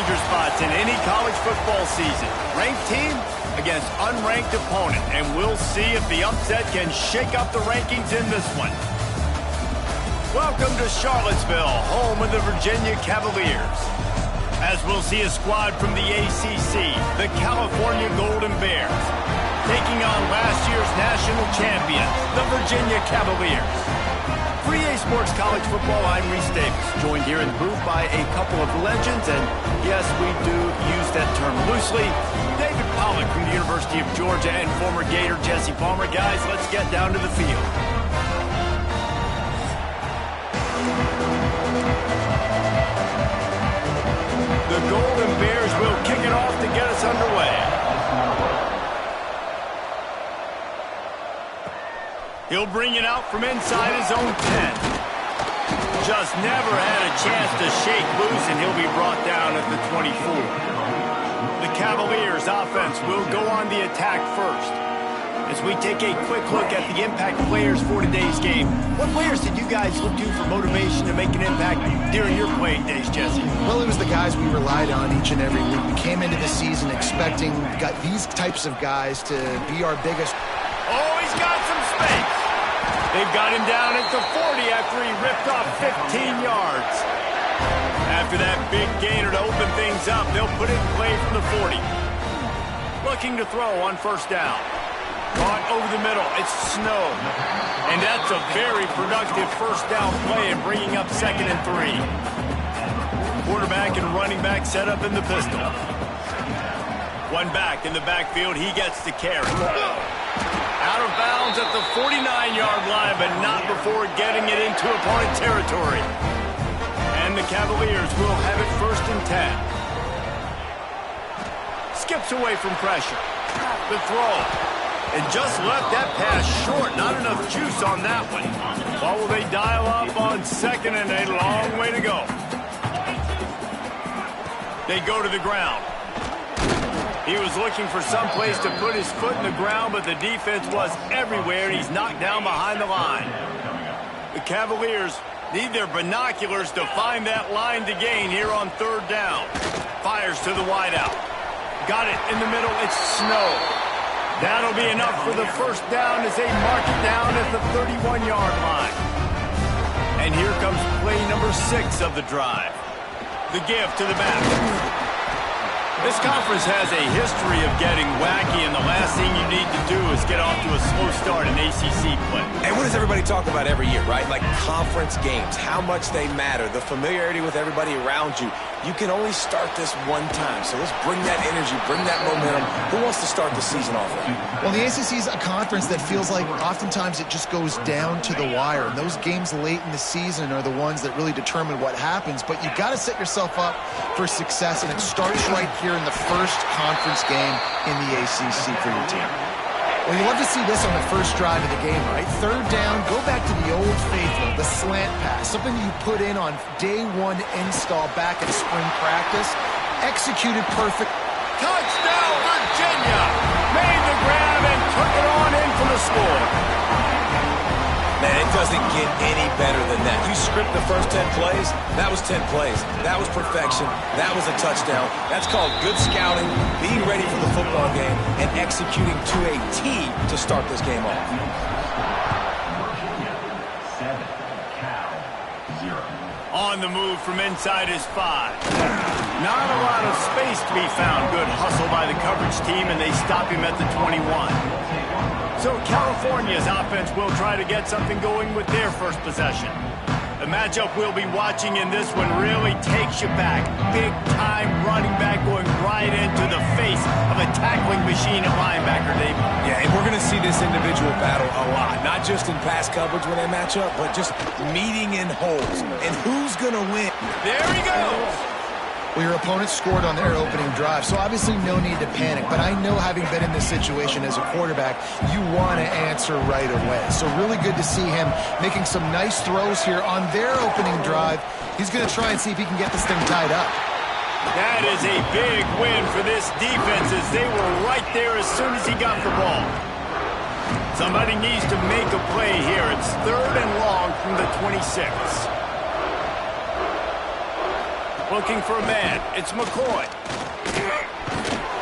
danger spots in any college football season. Ranked team against unranked opponent, and we'll see if the upset can shake up the rankings in this one. Welcome to Charlottesville, home of the Virginia Cavaliers. As we'll see a squad from the ACC, the California Golden Bears, taking on last year's national champions, the Virginia Cavaliers. For EA Sports College Football, I'm Reese Davis, joined here in the booth by a couple of legends, and yes, we do use that term loosely. David Pollack from the University of Georgia and former Gator Jesse Palmer. Guys, let's get down to the field. The Golden Bears will kick it off to get us underway. He'll bring it out from inside his own 10. Just never had a chance to shake loose, and he'll be brought down at the 24. The Cavaliers offense will go on the attack first. As we take a quick look at the impact players for today's game, what players did you guys look to for motivation to make an impact during your playing days, Jesse? Well, it was the guys we relied on each and every week. We came into the season expecting these types of guys to be our biggest. Oh, he's got some space. They've got him down at the 40 after he ripped off 15 yards. After that big gainer to open things up, they'll put it in play from the 40. Looking to throw on first down. Caught over the middle. It's Snow. And that's a very productive first down play and bringing up 2nd and 3. Quarterback and running back set up in the pistol. One back in the backfield. He gets the carry. Out of bounds at the 49-yard line, but not before getting it into opponent territory. And the Cavaliers will have it 1st and 10. Skips away from pressure. The throw. And just left that pass short. Not enough juice on that one. What will they dial up on 2nd and a long way to go? They go to the ground. He was looking for some place to put his foot in the ground, but the defense was everywhere, and he's knocked down behind the line. The Cavaliers need their binoculars to find that line to gain here on 3rd down. Fires to the wideout. Got it in the middle. It's Snow. That'll be enough for the first down as they mark it down at the 31-yard line. And here comes play number 6 of the drive. The give to the back. This conference has a history of getting wacky, and the last thing you need to do is get off to a slow start in ACC play. And what does everybody talk about every year, right? Like conference games, how much they matter, the familiarity with everybody around you. You can only start this one time, so let's bring that energy, bring that momentum. Who wants to start the season off with? Well, the ACC is a conference that feels like oftentimes it just goes down to the wire. And those games late in the season are the ones that really determine what happens. But you got to set yourself up for success, and it starts right here in the first conference game in the ACC for your team. Well, you love to see this on the first drive of the game, right? 3rd down, go back to the old faithful, the slant pass, something you put in on day 1 install back in spring practice. Executed perfect. Touchdown, Virginia! Made the grab and took it on in for the score. Man, it doesn't get any better than that. You script the first 10 plays, that was 10 plays. That was perfection. That was a touchdown. That's called good scouting, being ready for the football game, and executing to a T to start this game off. On the move from inside his 5. Not a lot of space to be found. Good hustle by the coverage team, and they stop him at the 21. So California's offense will try to get something going with their first possession. The matchup we'll be watching in this one really takes you back. Big-time running back going right into the face of a tackling machine at linebacker, David. Yeah, and we're going to see this individual battle a lot. Not just in pass coverage when they match up, but just meeting in holes. And who's going to win? There he goes. Well, your opponent scored on their opening drive, so obviously no need to panic. But I know, having been in this situation as a quarterback, you want to answer right away. So really good to see him making some nice throws here on their opening drive. He's going to try and see if he can get this thing tied up. That is a big win for this defense, as they were right there as soon as he got the ball. Somebody needs to make a play here. It's 3rd and long from the 26. Looking for a man. It's McCoy.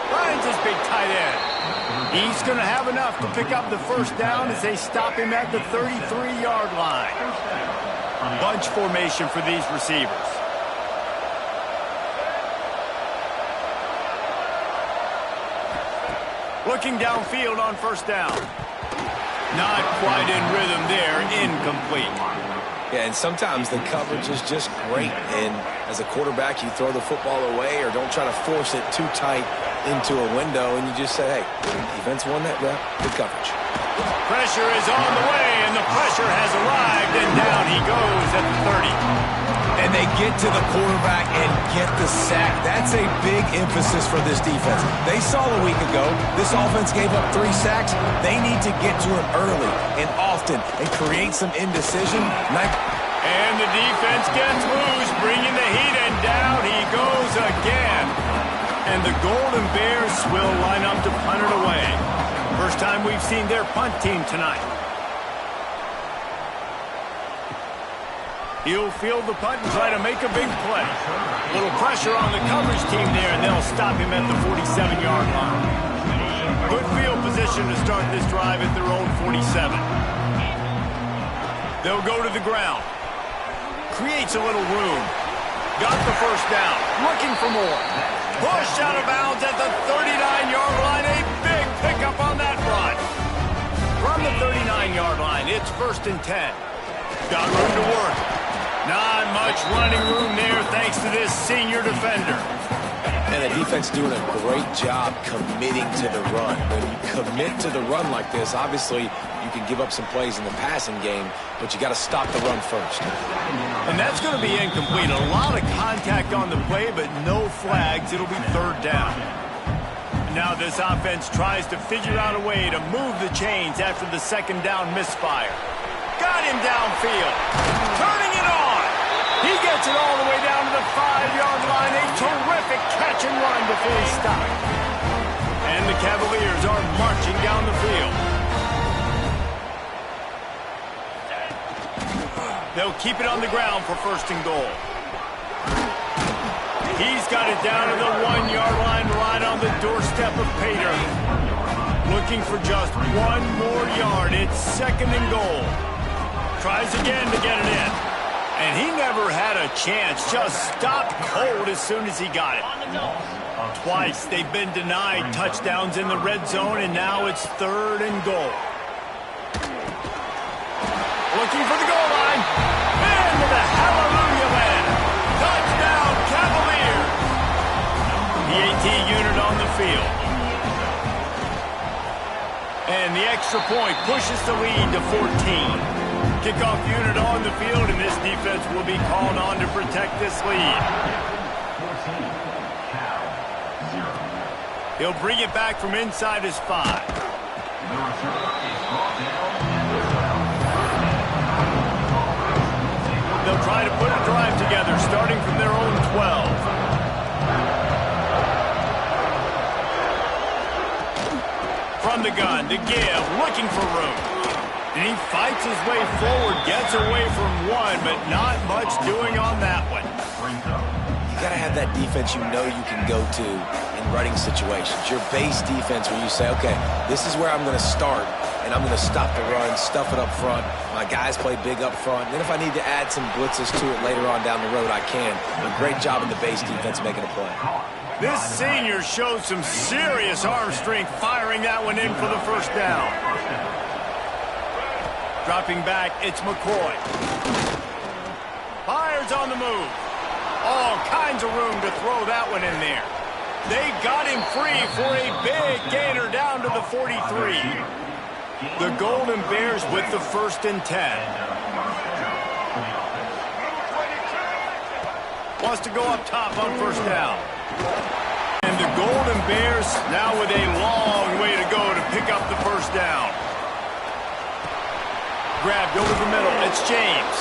Finds his big tight end. He's going to have enough to pick up the first down as they stop him at the 33-yard line. Bunch formation for these receivers. Looking downfield on first down. Not quite in rhythm there. Incomplete. Yeah, and sometimes the coverage is just great. And as a quarterback, you throw the football away or don't try to force it too tight into a window, and you just say, hey, defense won that rep. Good coverage. Pressure is on the way, and the pressure has arrived, and down he goes at the 30. And they get to the quarterback and get the sack. That's a big emphasis for this defense. They saw a week ago this offense gave up 3 sacks. They need to get to him early and often and create some indecision. And the defense gets loose, bringing the heat, and down he goes again. And the Golden Bears will line up to punt it away. First time we've seen their punt team tonight. He'll field the punt and try to make a big play. A little pressure on the coverage team there, and they'll stop him at the 47-yard line. Good field position to start this drive at their own 47. They'll go to the ground. Creates a little room. Got the first down. Looking for more. Pushed out of bounds at the 39-yard line. A big pickup on that run. From the 39-yard line, it's 1st and 10. Got room to work. Not much running room there thanks to this senior defender. And the defense doing a great job committing to the run. When you commit to the run like this, obviously you can give up some plays in the passing game, but you got to stop the run first. And that's going to be incomplete. A lot of contact on the play, but no flags. It'll be 3rd down. Now this offense tries to figure out a way to move the chains after the 2nd down misfire. Got him downfield. Turning it on. He gets it all the way down to the 5-yard line. A terrific catch and run before he stopped. And the Cavaliers are marching down the field. They'll keep it on the ground for 1st and goal. He's got it down to the 1-yard line right on the doorstep of Pater. Looking for just 1 more yard. It's 2nd and goal. Tries again to get it in. And he never had a chance. Just stopped cold as soon as he got it. Twice they've been denied touchdowns in the red zone, and now it's 3rd and goal. Looking for the goal line. Into the hallelujah land. Touchdown, Cavaliers. The AT unit on the field. And the extra point pushes the lead to 14. Kickoff unit on the field, and this defense will be called on to protect this lead. He'll bring it back from inside his 5. They'll try to put a drive together, starting from their own 12. From the gun, to give, looking for room. And he fights his way forward, gets away from one, but not much doing on that one. You got to have that defense you know you can go to in running situations. Your base defense where you say, okay, this is where I'm going to start, and I'm going to stop the run, stuff it up front. My guys play big up front. And then if I need to add some blitzes to it later on down the road, I can. A great job in the base defense making a play. This senior showed some serious arm strength firing that one in for the first down. Dropping back, it's McCoy. Fires on the move. All kinds of room to throw that one in there. They got him free for a big gainer down to the 43. The Golden Bears with the 1st and 10. Wants to go up top on first down. And the Golden Bears now with a long way to go to pick up the first down. Grabbed over the middle. It's James.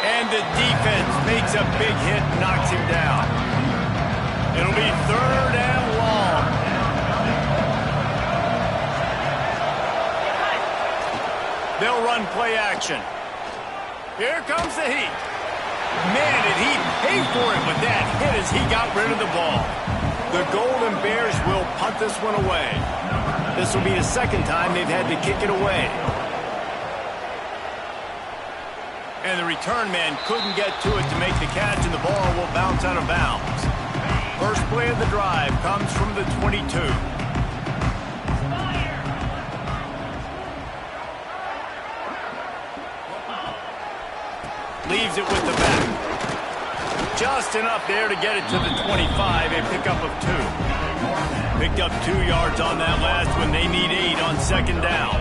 And the defense makes a big hit and knocks him down. It'll be 3rd and long. They'll run play action. Here comes the heat. Man, did he pay for it with that hit as he got rid of the ball. The Golden Bears will punt this one away. This will be the second time they've had to kick it away. And the return man couldn't get to it to make the catch, and the ball will bounce out of bounds. First play of the drive comes from the 22. Leaves it with the back. Just enough there to get it to the 25, a pickup of 2. Picked up 2 yards on that last one. They need 8 on second down.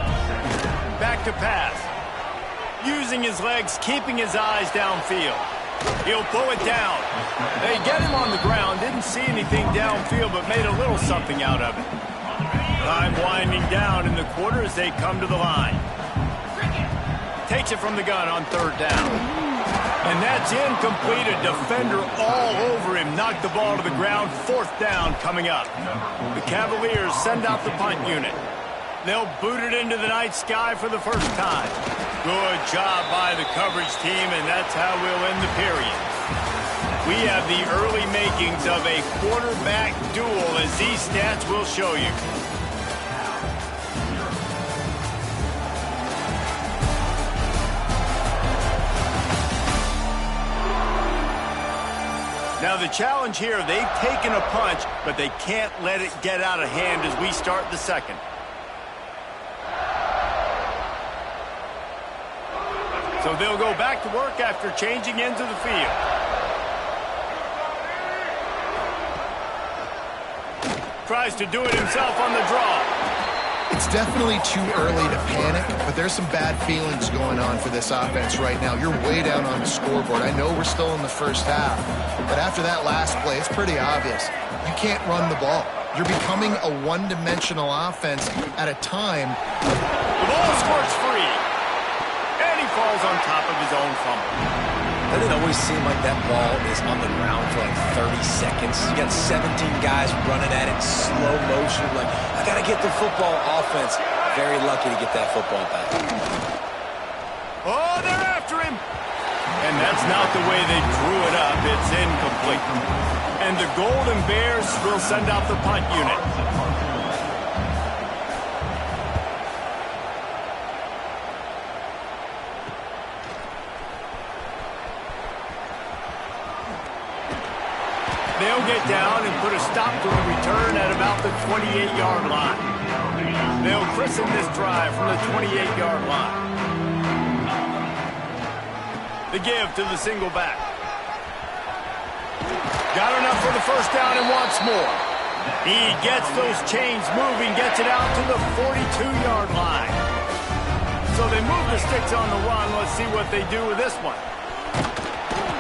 Back to pass. Using his legs, keeping his eyes downfield. He'll pull it down. They get him on the ground. Didn't see anything downfield, but made a little something out of it. Time winding down in the quarter as they come to the line. Takes it from the gun on third down. And that's incomplete. A defender all over him. Knocked the ball to the ground. Fourth down coming up. The Cavaliers send out the punt unit. They'll boot it into the night sky for the first time. Good job by the coverage team, and that's how we'll end the period. We have the early makings of a quarterback duel, as these stats will show you. Now the challenge here, they've taken a punch, but they can't let it get out of hand as we start the second. So they'll go back to work after changing into the field. Tries to do it himself on the draw. It's definitely too early to panic, but there's some bad feelings going on for this offense right now. You're way down on the scoreboard. I know we're still in the first half, but after that last play, it's pretty obvious. You can't run the ball. You're becoming a one-dimensional offense at a time. The ball squirts free. Falls on top of his own fumble. Doesn't it always seem like that ball is on the ground for like 30 seconds? You got 17 guys running at it, slow motion. Like, I got to get the football. Offense, very lucky to get that football back. Oh, they're after him. And that's not the way they drew it up. It's incomplete. And the Golden Bears will send out the punt unit. They'll get down and put a stop to the return at about the 28-yard line. They'll christen this drive from the 28-yard line. The give to the single back. Got enough for the first down and wants more. He gets those chains moving, gets it out to the 42-yard line. So they move the sticks on the run. Let's see what they do with this one.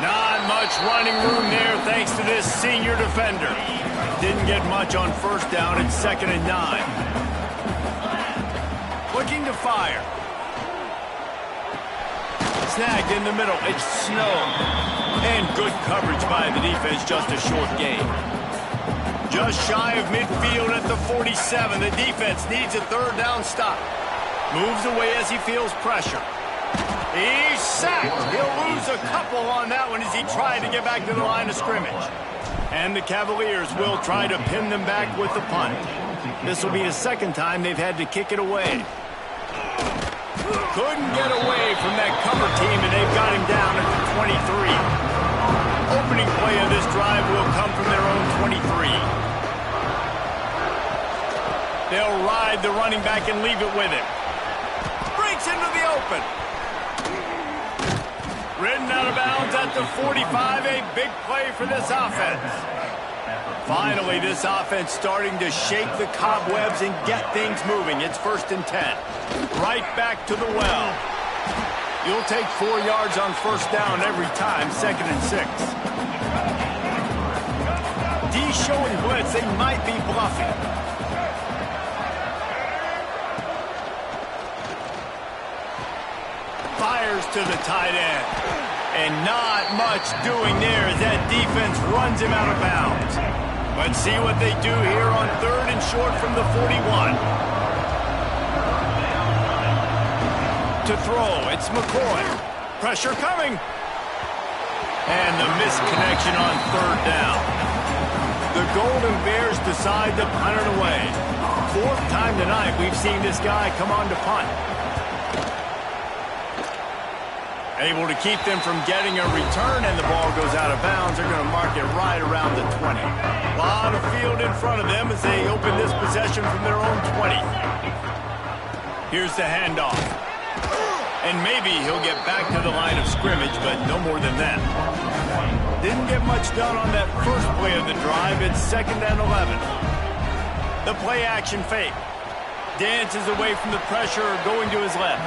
Not much running room there thanks to this senior defender. Didn't get much on first down. It's 2nd and 9. Looking to fire. Snagged in the middle. It's Snow. And good coverage by the defense. Just a short gain. Just shy of midfield at the 47. The defense needs a third down stop. Moves away as he feels pressure. He's sacked. He'll lose a couple on that one as he tried to get back to the line of scrimmage. And the Cavaliers will try to pin them back with the punt. This will be the second time they've had to kick it away. Couldn't get away from that cover team, and they've got him down at the 23. Opening play of this drive will come from their own 23. They'll ride the running back and leave it with him. Breaks into the open. Ridden out of bounds at the 45, a big play for this offense. Finally, this offense starting to shake the cobwebs and get things moving. It's 1st and 10. Right back to the well. You'll take 4 yards on first down every time, 2nd and 6. D showing blitz, they might be bluffing. Fires to the tight end. And not much doing there as that defense runs him out of bounds. Let's see what they do here on 3rd and short from the 41. To throw, it's McCoy. Pressure coming. And the missed connection on third down. The Golden Bears decide to punt it away. Fourth time tonight we've seen this guy come on to punt. Able to keep them from getting a return, and the ball goes out of bounds. They're going to mark it right around the 20. A lot of field in front of them as they open this possession from their own 20. Here's the handoff. And maybe he'll get back to the line of scrimmage, but no more than that. Didn't get much done on that first play of the drive. It's 2nd and 11. The play action fake. Dances away from the pressure, going to his left.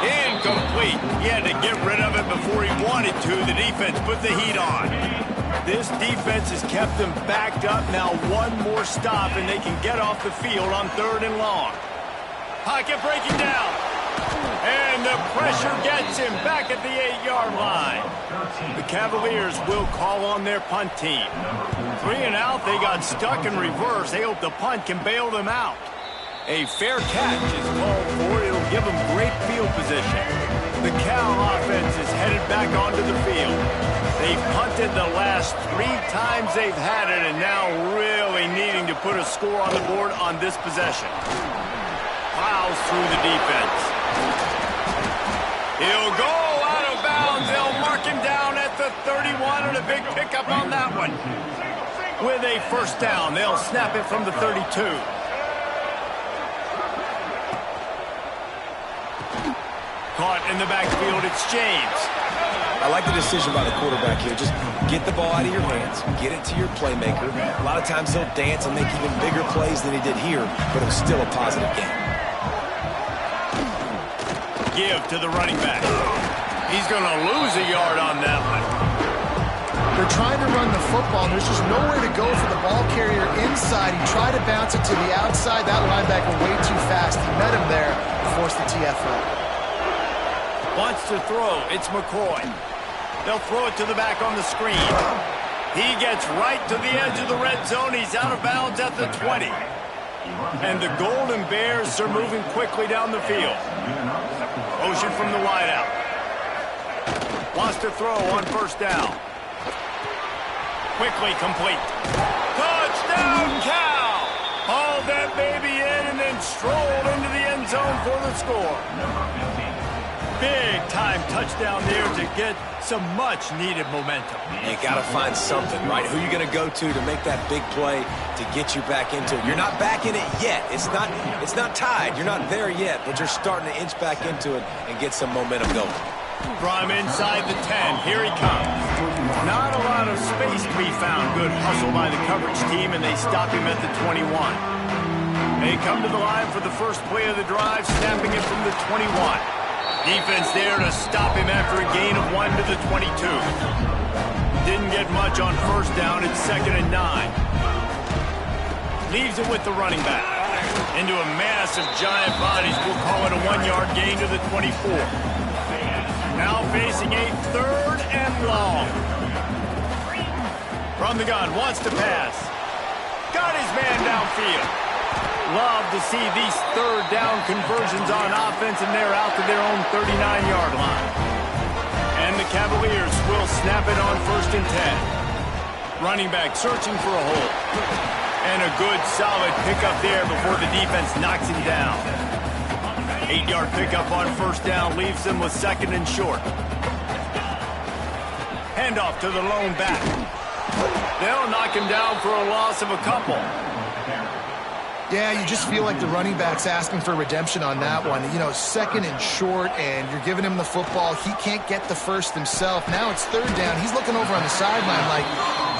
Incomplete. He had to get rid of it before he wanted to. The defense put the heat on. This defense has kept them backed up. Now one more stop, and they can get off the field on 3rd and long. Pocket breaking down. And the pressure gets him back at the 8-yard line. The Cavaliers will call on their punt team. 3 and out. They got stuck in reverse. They hope the punt can bail them out. A fair catch is called for. It'll give them great field position. The Cal offense is headed back onto the field. They've punted the last 3 times they've had it, and now really needing to put a score on the board on this possession. Plows through the defense. He'll go out of bounds. They'll mark him down at the 31, and a big pickup on that one. With a first down, they'll snap it from the 32. Caught in the backfield, it's James. I like the decision by the quarterback here. Just get the ball out of your hands, get it to your playmaker. A lot of times he'll dance and make even bigger plays than he did here, but it was still a positive game. Give to the running back. He's going to lose a yard on that one. They're trying to run the football, and there's just nowhere to go for the ball carrier inside. He tried to bounce it to the outside. That linebacker way too fast. He met him there and forced the TFL. Wants to throw. It's McCoy. They'll throw it to the back on the screen. He gets right to the edge of the red zone. He's out of bounds at the 20. And the Golden Bears are moving quickly down the field. Motion from the wideout. Wants to throw on first down. Quickly complete. Touchdown, Cal! Hauled that baby in and then strolled into the end zone for the score. Big-time touchdown there to get some much-needed momentum. You got to find something, right? Who are you going to go to make that big play to get you back into it? You're not back in it yet. It's not tied. You're not there yet, but you're starting to inch back into it and get some momentum going. From inside the 10, here he comes. Not a lot of space to be found. Good hustle by the coverage team, and they stop him at the 21. They come to the line for the first play of the drive, snapping it from the 21. Defense there to stop him after a gain of 1 to the 22. Didn't get much on first down. It's 2nd and 9. Leaves it with the running back. Into a mass of giant bodies. We'll call it a 1-yard gain to the 24. Now facing a 3rd and long. From the gun, wants to pass. Got his man downfield. Love to see these 3rd down conversions on offense, and they're out to their own 39-yard line. And the Cavaliers will snap it on 1st and 10. Running back searching for a hole. And a good, solid pickup there before the defense knocks him down. 8-yard pickup on first down leaves them with 2nd and short. Handoff to the lone back. They'll knock him down for a loss of a couple. Yeah, you just feel like the running back's asking for redemption on that one. You know, 2nd and short, and you're giving him the football. He can't get the first himself. Now it's 3rd down. He's looking over on the sideline like,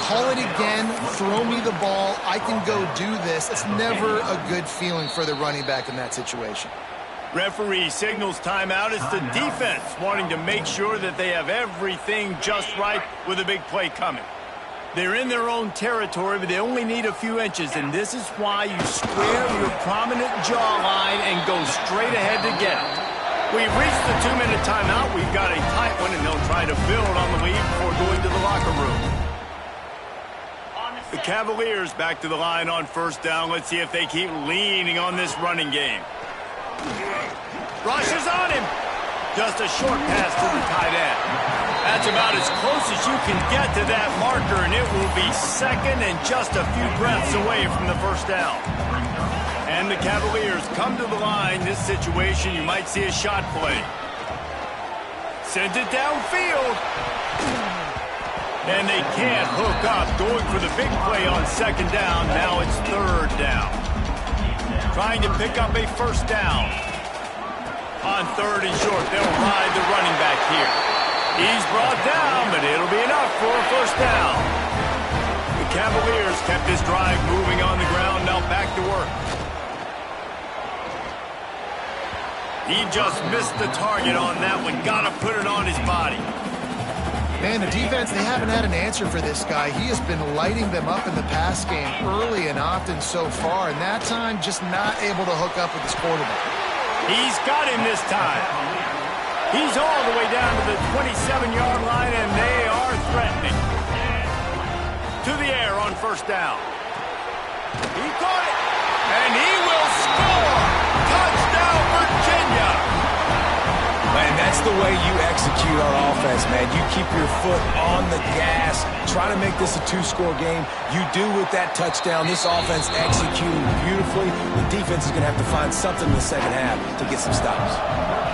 call it again, throw me the ball, I can go do this. It's never a good feeling for the running back in that situation. Referee signals timeout. It's the defense wanting to make sure that they have everything just right with a big play coming. They're in their own territory, but they only need a few inches, and this is why you square your prominent jawline and go straight ahead to get it. We've reached the 2-minute timeout. We've got a tight one, and they'll try to build on the lead before going to the locker room. The Cavaliers back to the line on first down. Let's see if they keep leaning on this running game. Rush is on him. Just a short pass to the tight end. That's about as close as you can get to that marker, and it will be second and just a few breaths away from the first down. And the Cavaliers come to the line. This situation, you might see a shot play. Sends it downfield. And they can't hook up. Going for the big play on second down. Now it's third down. Trying to pick up a first down. On third and short, they'll ride the running back here. He's brought down, but it'll be enough for a first down. The Cavaliers kept this drive moving on the ground. Now back to work. He just missed the target on that one. Got to put it on his body. Man, the defense, they haven't had an answer for this guy. He has been lighting them up in the pass game early and often so far, and that time just not able to hook up with his quarterback. He's got him this time. He's all the way down to the 27-yard line, and they are threatening. To the air on first down. He caught it, and he will score. Touchdown, Virginia. Man, that's the way you execute on offense, man. You keep your foot on the gas, try to make this a two-score game. You do with that touchdown. This offense executing beautifully. The defense is going to have to find something in the second half to get some stops.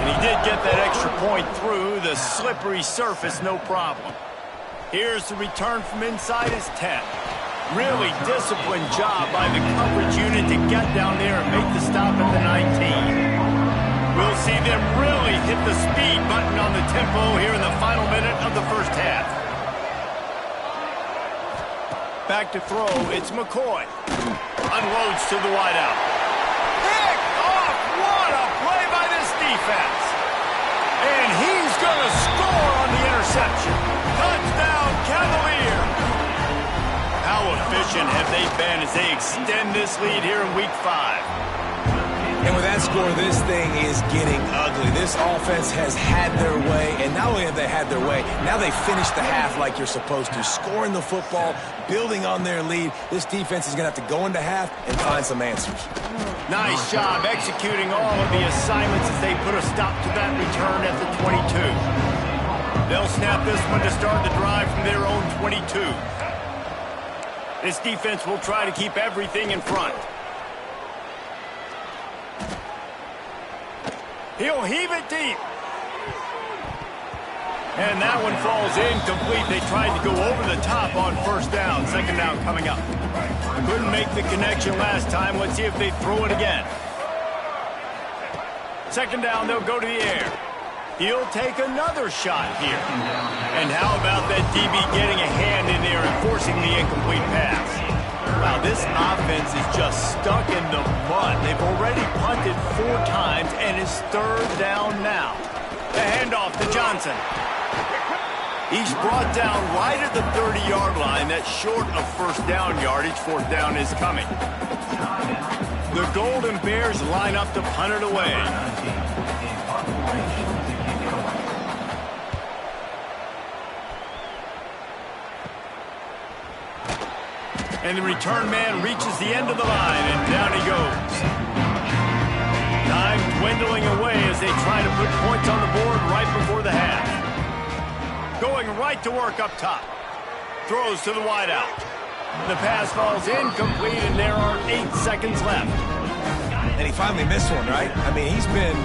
And he did get that extra point through the slippery surface, no problem. Here's the return from inside his 10. Really disciplined job by the coverage unit to get down there and make the stop at the 19. We'll see them really hit the speed button on the tempo here in the final minute of the first half. Back to throw, it's McCoy. Unloads to the wideout. Picked off! What a play by this defense! And he's going to score on the interception. Touchdown, Cavalier! How efficient have they been as they extend this lead here in Week 5? And with that score, this thing is getting ugly. This offense has had their way, and not only have they had their way, now they finished the half like you're supposed to, scoring the football, building on their lead. This defense is going to have to go into half and find some answers. Nice job executing all of the assignments as they put a stop to that return at the 22. They'll snap this one to start the drive from their own 22. This defense will try to keep everything in front. He'll heave it deep. And that one falls incomplete. They tried to go over the top on first down. Second down coming up. Couldn't make the connection last time. Let's see if they throw it again. Second down, they'll go to the air. He'll take another shot here. And how about that DB getting a hand in there and forcing the incomplete pass? Wow, this offense is just stuck in the mud. They've already punted 4 times, and it's third down now. The handoff to Johnson. He's brought down right at the 30-yard line. That's short of first down yardage. Fourth down is coming. The Golden Bears line up to punt it away. And the return man reaches the end of the line, and down he goes. Time dwindling away as they try to put points on the board right before the half. Going right to work up top. Throws to the wideout. The pass falls incomplete, and there are 8 seconds left. And he finally missed one, right? I mean, he's been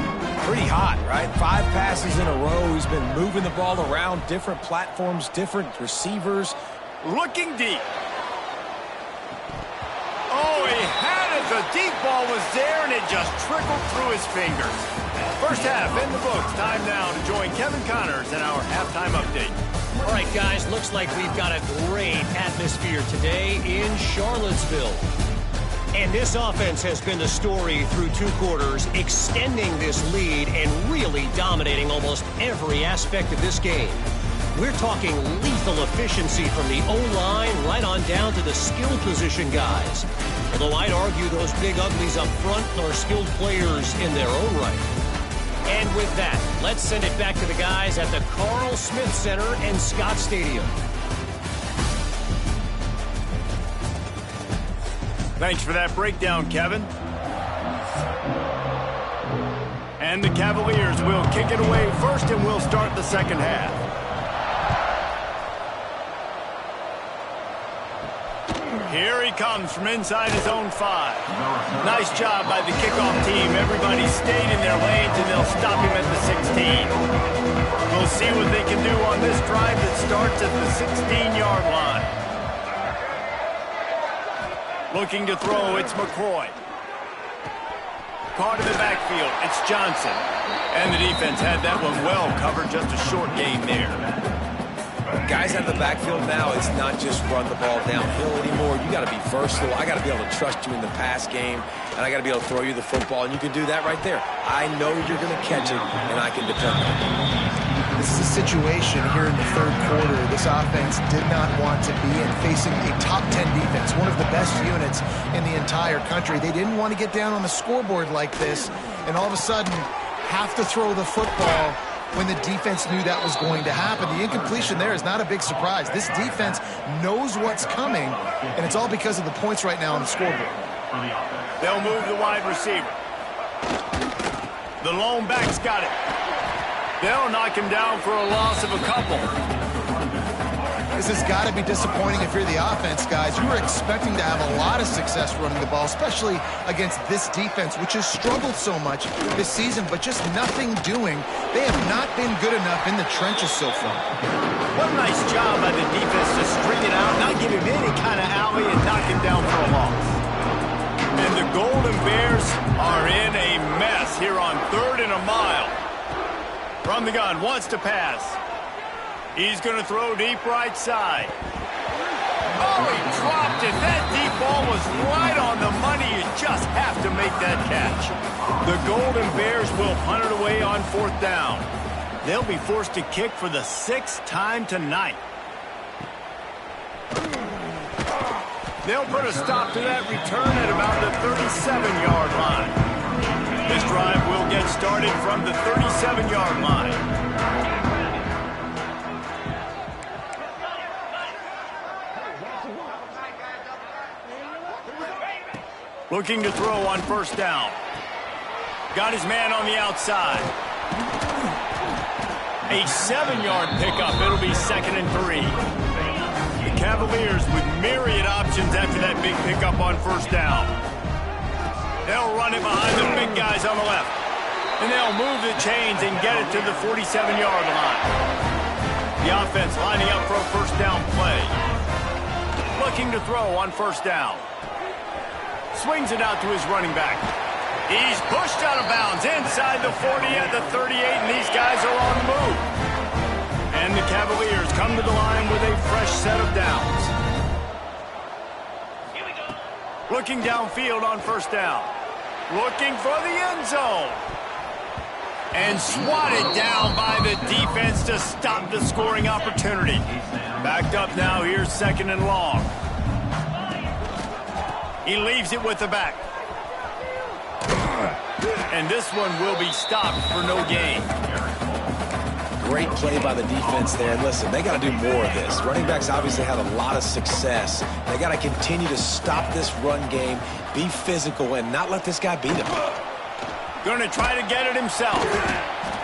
pretty hot, right? 5 passes in a row. He's been moving the ball around different platforms, different receivers. Looking deep. Oh, he had it. The deep ball was there, and it just trickled through his fingers. First half in the books. Time now to join Kevin Connors in our halftime update. All right, guys, looks like we've got a great atmosphere today in Charlottesville. And this offense has been the story through 2 quarters, extending this lead and really dominating almost every aspect of this game. We're talking lethal efficiency from the O-line right on down to the skill position guys. Although I'd argue those big uglies up front are skilled players in their own right. And with that, let's send it back to the guys at the Carl Smith Center and Scott Stadium. Thanks for that breakdown, Kevin. And the Cavaliers will kick it away first, and we'll start the second half. Here he comes from inside his own 5. Nice job by the kickoff team. Everybody stayed in their lanes, and they'll stop him at the 16. We'll see what they can do on this drive that starts at the 16-yard line. Looking to throw, it's McCoy. Caught in the backfield, it's Johnson. And the defense had that one well covered, just a short gain there. Guys out of the backfield now, it's not just run the ball downhill anymore. You got to be versatile. I got to be able to trust you in the pass game, and I got to be able to throw you the football, and you can do that right there. I know you're going to catch it, and I can depend on it. This is a situation here in the third quarter this offense did not want to be in, facing a top 10 defense, one of the best units in the entire country. They didn't want to get down on the scoreboard like this, and all of a sudden have to throw the football when the defense knew that was going to happen. The incompletion there is not a big surprise. This defense knows what's coming, and it's all because of the points right now on the scoreboard. They'll move the wide receiver. The lone back's got it. They'll knock him down for a loss of a couple. This has got to be disappointing if you're the offense, guys. You were expecting to have a lot of success running the ball, especially against this defense, which has struggled so much this season, but just nothing doing. They have not been good enough in the trenches so far. What a nice job by the defense to string it out, not give him any kind of alley, and knock him down for a loss. And the Golden Bears are in a mess here on 3rd and a mile. From the gun, wants to pass. He's going to throw deep right side. Oh, he dropped it. That deep ball was right on the money. You just have to make that catch. The Golden Bears will punt it away on 4th down. They'll be forced to kick for the 6th time tonight. They'll put a stop to that return at about the 37-yard line. This drive will get started from the 37-yard line. Looking to throw on 1st down. Got his man on the outside. A 7-yard pickup. It'll be 2nd and 3. The Cavaliers with myriad options after that big pickup on 1st down. They'll run it behind the big guys on the left. And they'll move the chains and get it to the 47-yard line. The offense lining up for a 1st down play. Looking to throw on 1st down. Swings it out to his running back. He's pushed out of bounds inside the 40 at the 38, and these guys are on the move. And the Cavaliers come to the line with a fresh set of downs. Looking downfield on 1st down. Looking for the end zone. And swatted down by the defense to stop the scoring opportunity. Backed up now, here's 2nd and long. He leaves it with the back. And this one will be stopped for no gain. Great play by the defense there. And listen, they got to do more of this. Running backs obviously had a lot of success. They got to continue to stop this run game, be physical, and not let this guy beat him. Going to try to get it himself.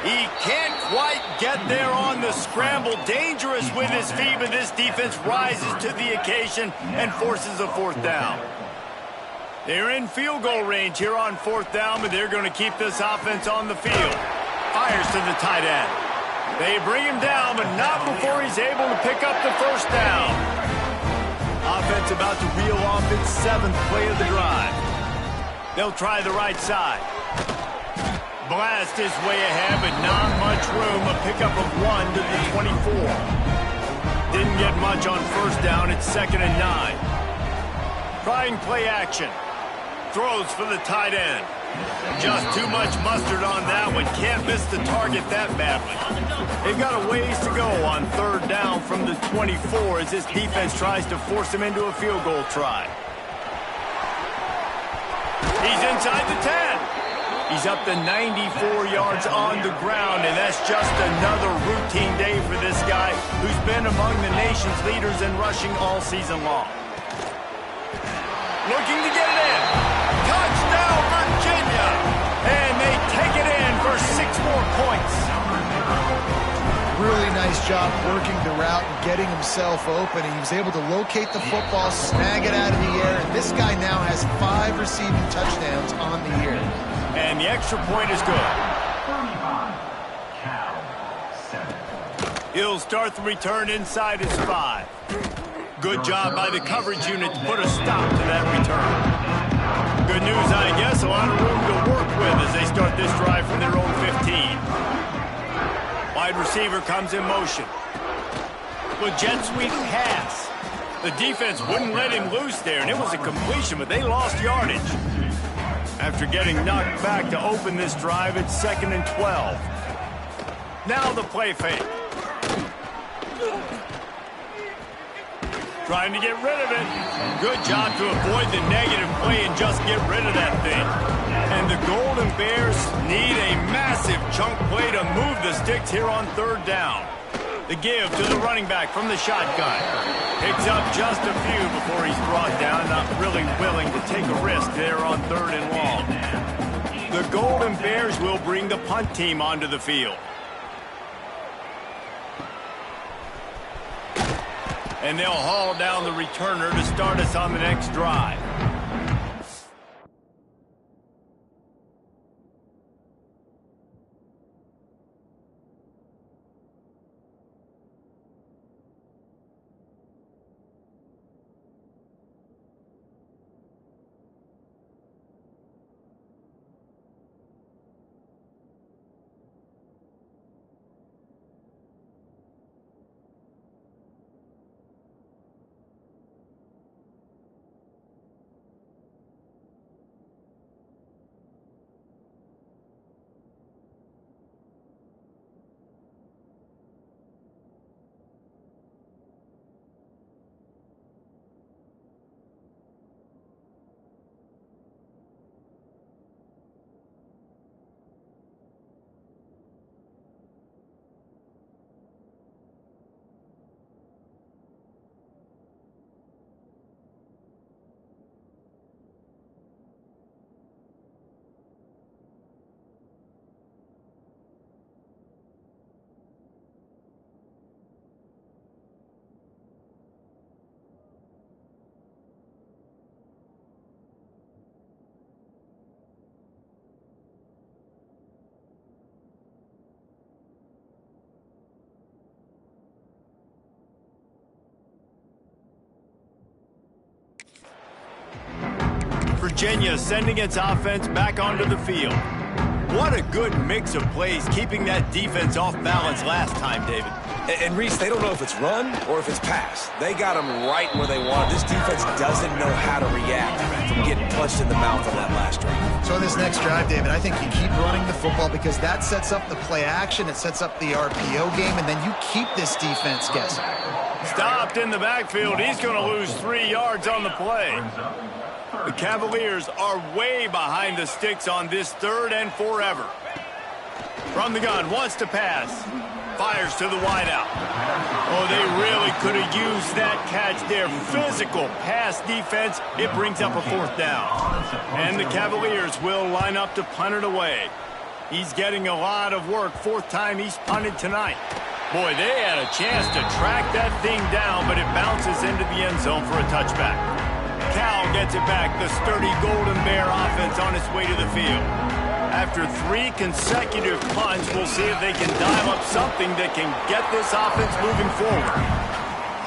He can't quite get there on the scramble. Dangerous with his feet, but this defense rises to the occasion and forces a 4th down. They're in field goal range here on 4th down, but they're going to keep this offense on the field. Fires to the tight end. They bring him down, but not before he's able to pick up the 1st down. Offense about to reel off its 7th play of the drive. They'll try the right side. Blast his way ahead, but not much room. A pickup of 1 to the 24. Didn't get much on 1st down. It's 2nd and 9. Trying play action. Throws for the tight end. Just too much mustard on that one. Can't miss the target that badly. They've got a ways to go on 3rd down from the 24 as this defense tries to force him into a field goal try. He's inside the 10. He's up to 94 yards on the ground, and that's just another routine day for this guy who's been among the nation's leaders in rushing all season long. Looking to get it in. Touchdown, Virginia! And they take it in for 6 more points. really nice job working the route and getting himself open. He was able to locate the football, snag it out of the air, and this guy now has 5 receiving touchdowns on the year. And the extra point is good. He'll start the return inside his 5. Good job by the coverage unit to put a stop to that return. Good news, I guess, a lot of room to work with as they start this drive from their own 15. Wide receiver comes in motion. With jet sweep pass. The defense wouldn't let him loose there, and it was a completion, but they lost yardage. After getting knocked back to open this drive, it's 2nd and 12. Now the play fake. Trying to get rid of it. Good job to avoid the negative play and just get rid of that thing. And the Golden Bears need a massive chunk play to move the sticks here on 3rd down. The give to the running back from the shotgun. Picks up just a few before he's brought down, not really willing to take a risk there on 3rd and long. The Golden Bears will bring the punt team onto the field. And they'll haul down the returner to start us on the next drive. Virginia sending its offense back onto the field. What a good mix of plays, keeping that defense off balance last time, David. And Reese, they don't know if it's run or if it's pass. They got them right where they want. This defense doesn't know how to react from getting punched in the mouth on that last drive. So in this next drive, David, I think you keep running the football because that sets up the play action, it sets up the RPO game, and then you keep this defense guessing. Stopped in the backfield. He's going to lose 3 yards on the play. The Cavaliers are way behind the sticks on this 3rd and forever. From the gun, wants to pass. Fires to the wideout. Oh, they really could have used that catch there. Physical pass defense. It brings up a 4th down. And the Cavaliers will line up to punt it away. He's getting a lot of work. 4th time he's punted tonight. Boy, they had a chance to track that thing down, but it bounces into the end zone for a touchback. Cal gets it back. The sturdy Golden Bear offense on its way to the field. After 3 consecutive punts, we'll see if they can dial up something that can get this offense moving forward.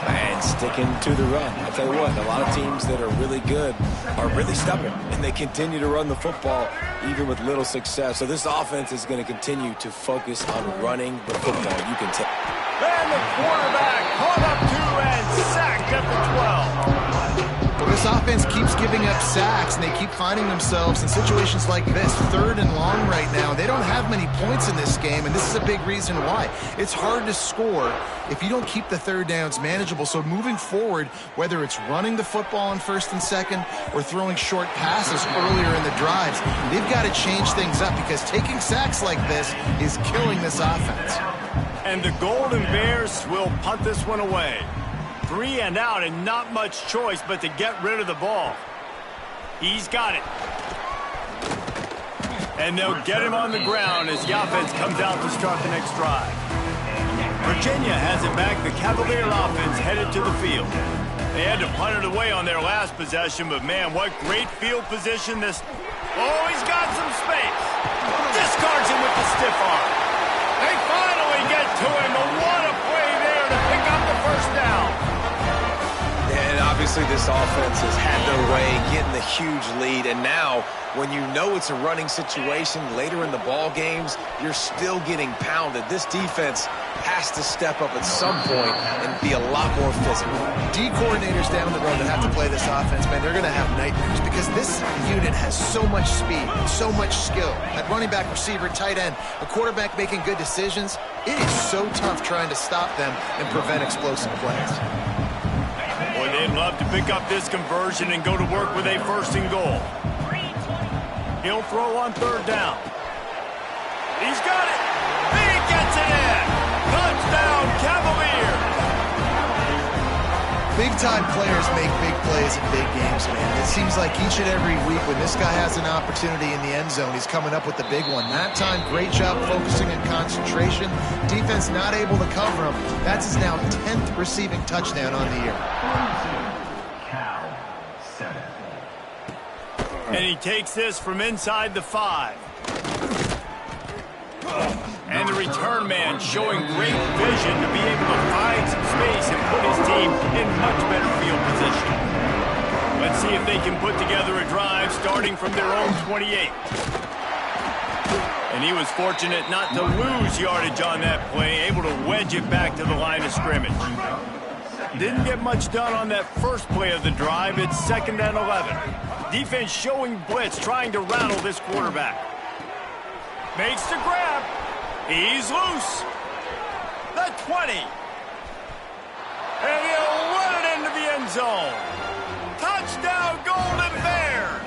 And sticking to the run. I'll tell you what, a lot of teams that are really good are really stubborn, and they continue to run the football even with little success. So this offense is going to continue to focus on running the football. You can tell. And the quarterback caught up 2 and sacked at the 12. Well, this offense keeps giving up sacks, and they keep finding themselves in situations like this, 3rd and long right now. They don't have many points in this game, and this is a big reason why. It's hard to score if you don't keep the 3rd downs manageable. So moving forward, whether it's running the football on 1st and 2nd or throwing short passes earlier in the drives, they've got to change things up because taking sacks like this is killing this offense. And the Golden Bears will punt this one away. 3 and out, and not much choice but to get rid of the ball. He's got it. And they'll get him on the ground as the offense comes out to start the next drive. Virginia has it back. The Cavalier offense headed to the field. They had to punt it away on their last possession, but man, what great field position this... Oh, he's got some space. Discards him with the stiff arm. They finally get to him, but what a play there to pick up the first down. And obviously this offense has had their way, getting the huge lead, and now when you know it's a running situation later in the ball games, you're still getting pounded. This defense has to step up at some point and be a lot more physical. D coordinators down the road that have to play this offense, man, they're going to have nightmares because this unit has so much speed, so much skill. At running back, receiver, tight end, a quarterback making good decisions, it is so tough trying to stop them and prevent explosive plays. Boy, they'd love to pick up this conversion and go to work with a 1st and goal. He'll throw on 3rd down. He's got it. He gets it in. Touchdown, Cavaliers. Big-time players make big plays in big games, man. It seems like each and every week when this guy has an opportunity in the end zone, he's coming up with the big one. That time, great job focusing and concentration. Defense not able to cover him. That's his now 10th receiving touchdown on the year. And he takes this from inside the 5. And the return man showing great vision to be able to find some space and put his team in much better field position. Let's see if they can put together a drive starting from their own 28. And he was fortunate not to lose yardage on that play, able to wedge it back to the line of scrimmage. Didn't get much done on that first play of the drive. It's 2nd and 11. Defense showing blitz, trying to rattle this quarterback. Makes the grab. He's loose. The 20. And he'll run it into the end zone. Touchdown, Golden Bears.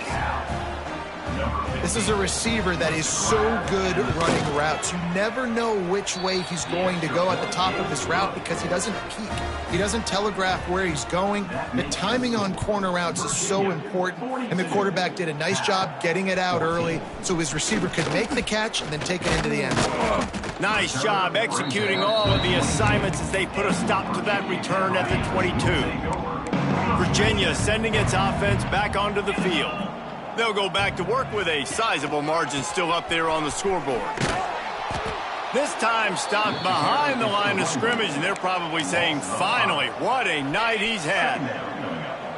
This is a receiver that is so good running routes. You never know which way he's going to go at the top of his route because he doesn't peek. He doesn't telegraph where he's going. The timing on corner routes is so important, and the quarterback did a nice job getting it out early so his receiver could make the catch and then take it into the end zone. Nice job executing all of the assignments as they put a stop to that return at the 22. Virginia sending its offense back onto the field. They'll go back to work with a sizable margin still up there on the scoreboard. This time stopped behind the line of scrimmage, and they're probably saying, finally, what a night he's had.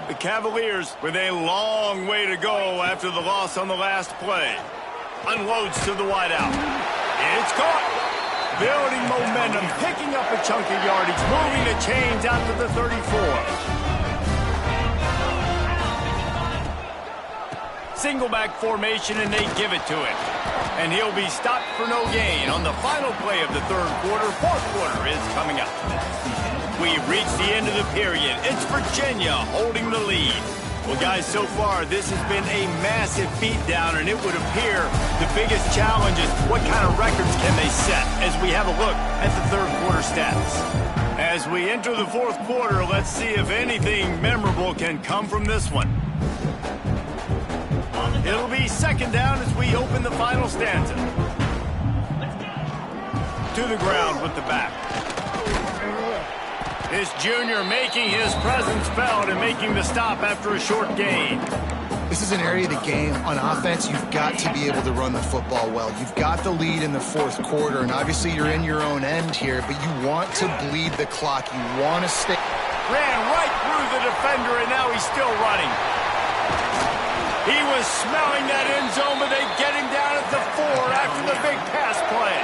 The Cavaliers with a long way to go after the loss on the last play. Unloads to the wideout. It's caught. Building momentum, picking up a chunk of yardage, moving the chains out to the 34. Single back formation, and they give it to him. And he'll be stopped for no gain on the final play of the 3rd quarter. 4th quarter is coming up. We've reached the end of the period. It's Virginia holding the lead. Well, guys, so far, this has been a massive beatdown, and it would appear the biggest challenge is what kind of records can they set as we have a look at the 3rd quarter stats. As we enter the 4th quarter, let's see if anything memorable can come from this one. It'll be 2nd down as we open the final stanza. To the ground with the back. This junior making his presence felt and making the stop after a short gain. This is an area of the game on offense you've got to be able to run the football well. You've got the lead in the 4th quarter, and obviously you're in your own end here, but you want to bleed the clock. You want to stay. Ran right through the defender, and now he's still running. He was smelling that end zone, but they get him down at the 4 after the big pass play.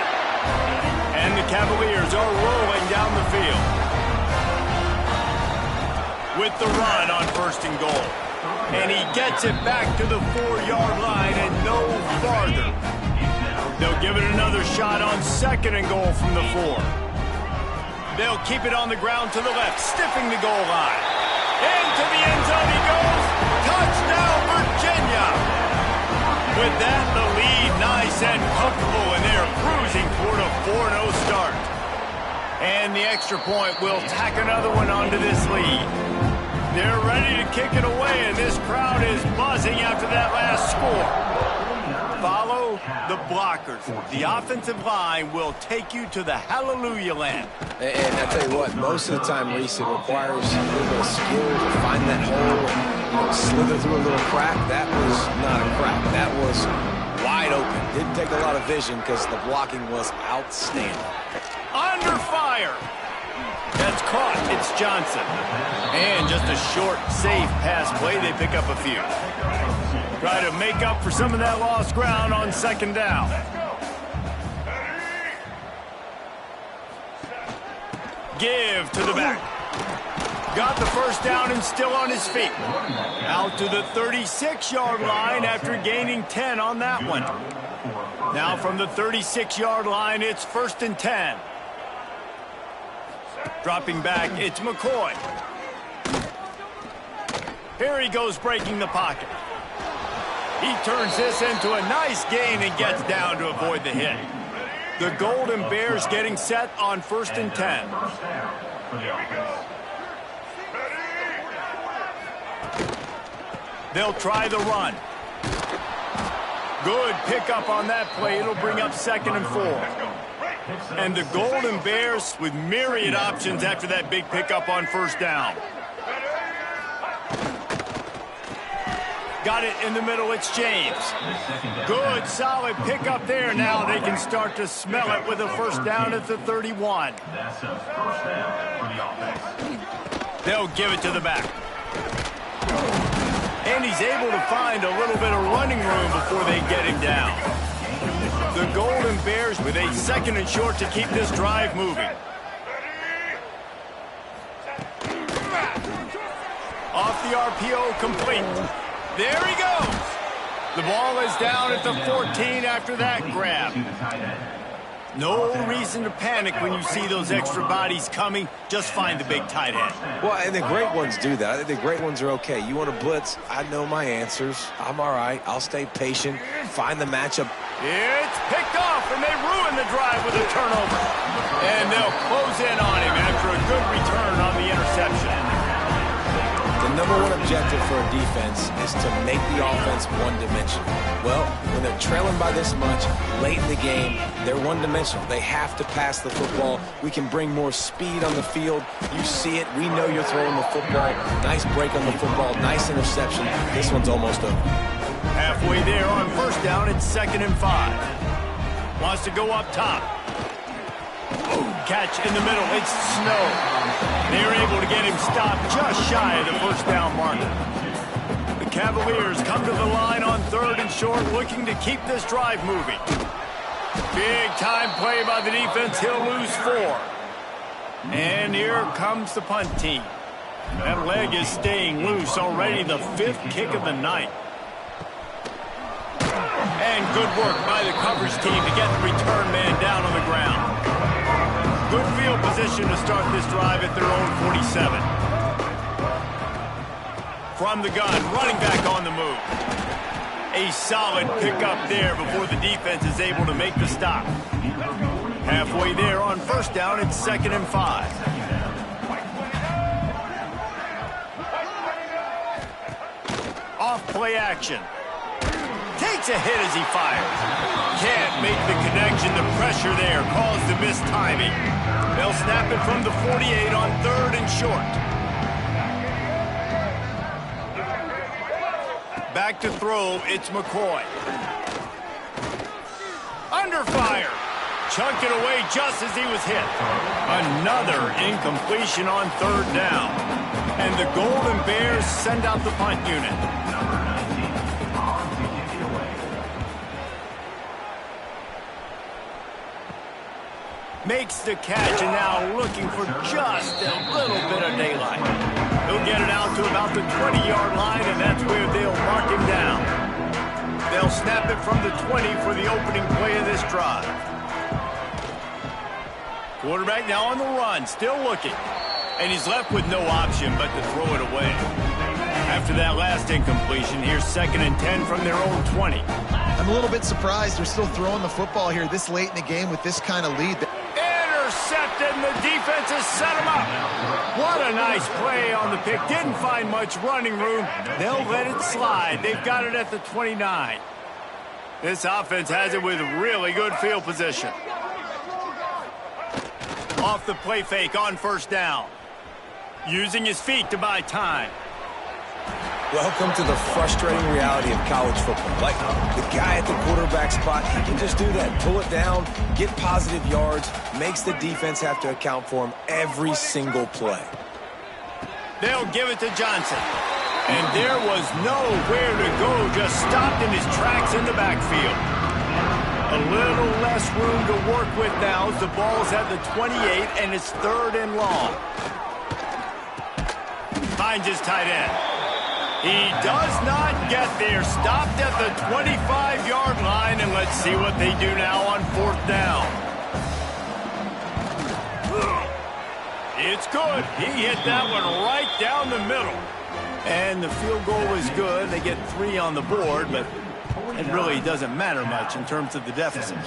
And the Cavaliers are rolling down the field. With the run on 1st and goal. And he gets it back to the 4-yard line and no farther. They'll give it another shot on 2nd and goal from the 4. They'll keep it on the ground to the left, stiffing the goal line. Into the end zone he goes. Touchdown, Virginia! With that, the lead nice and comfortable, and they're cruising toward a 4-0 start. And the extra point will tack another one onto this lead. They're ready to kick it away, and this crowd is buzzing after that last score. Follow know, the blockers, the offensive line will take you to the hallelujah land. And I tell you what, most of the time, Reese, it requires a little bit of skill to find that hole and slither through a little crack. That was not a crack. That was wide open. Didn't take a lot of vision because the blocking was outstanding. Under fire. That's caught. It's Johnson. And just a short, safe pass play. They pick up a few. Try to make up for some of that lost ground on second down. Give to the back. Got the first down and still on his feet. Out to the 36-yard line after gaining 10 on that one. Now from the 36-yard line, it's 1st and 10. Dropping back, it's McCoy. Here he goes breaking the pocket. He turns this into a nice gain and gets down to avoid the hit. The Golden Bears getting set on 1st and 10. They'll try the run. Good pickup on that play. It'll bring up 2nd and 4. And the Golden Bears with myriad options after that big pickup on 1st down. Got it in the middle, it's James. Good, solid pickup there. Now they can start to smell it with a 1st down at the 31. They'll give it to the back. And he's able to find a little bit of running room before they get him down. The Golden Bears with a 2nd and short to keep this drive moving. Off the RPO, complete. There he goes. The ball is down at the 14 after that grab. No reason to panic when you see those extra bodies coming. Just find the big tight end. Well, and the great ones do that. I think the great ones are okay. You want to blitz? I know my answers. I'm all right. I'll stay patient. Find the matchup. It's picked off, and they ruin the drive with a turnover. And they'll close in on him after a good return on the interception. The #1 objective for a defense is to make the offense one-dimensional. Well, when they're trailing by this much, late in the game, they're one-dimensional. They have to pass the football. We can bring more speed on the field. You see it. We know you're throwing the football. Nice break on the football. Nice interception. This one's almost over. Halfway there on 1st down, it's 2nd and 5. Wants to go up top. Catch in the middle, it's Snow. They're able to get him stopped just shy of the 1st down marker. The Cavaliers come to the line on 3rd and short, looking to keep this drive moving. Big time play by the defense, he'll lose 4. And here comes the punt team. That leg is staying loose already, the 5th kick of the night. And good work by the coverage team to get the return man down on the ground. Good field position to start this drive at their own 47. From the gun, running back on the move. A solid pickup there before the defense is able to make the stop. Halfway there on 1st down, it's 2nd and 5. Off play action. Takes a hit as he fires. Can't make the connection. The pressure there caused the missed timing. They'll snap it from the 48 on 3rd and short. Back to throw, it's McCoy. Under fire. Chunked it away just as he was hit. Another incompletion on 3rd down. And the Golden Bears send out the punt unit. Makes the catch and now looking for just a little bit of daylight. He'll get it out to about the 20-yard line, and that's where they'll mark him down. They'll snap it from the 20 for the opening play of this drive. Quarterback now on the run, still looking. And he's left with no option but to throw it away. After that last incompletion, here's 2nd and 10 from their own 20. I'm a little bit surprised they're still throwing the football here this late in the game with this kind of lead. Intercepted, and the defense has set him up. What a nice play on the pick. Didn't find much running room. They'll let it slide. They've got it at the 29. This offense has it with really good field position. Off the play fake on first down. Using his feet to buy time. Welcome to the frustrating reality of college football. Like, the guy at the quarterback spot, he can just do that. Pull it down, get positive yards, makes the defense have to account for him every single play. They'll give it to Johnson. And there was nowhere to go, just stopped in his tracks in the backfield. A little less room to work with now as the ball's at the 28 and it's 3rd and long. Finds his tight end. He does not get there. Stopped at the 25-yard line, and let's see what they do now on 4th down. It's good. He hit that one right down the middle. And the field goal was good. They get 3 on the board, but it really doesn't matter much in terms of the deficit.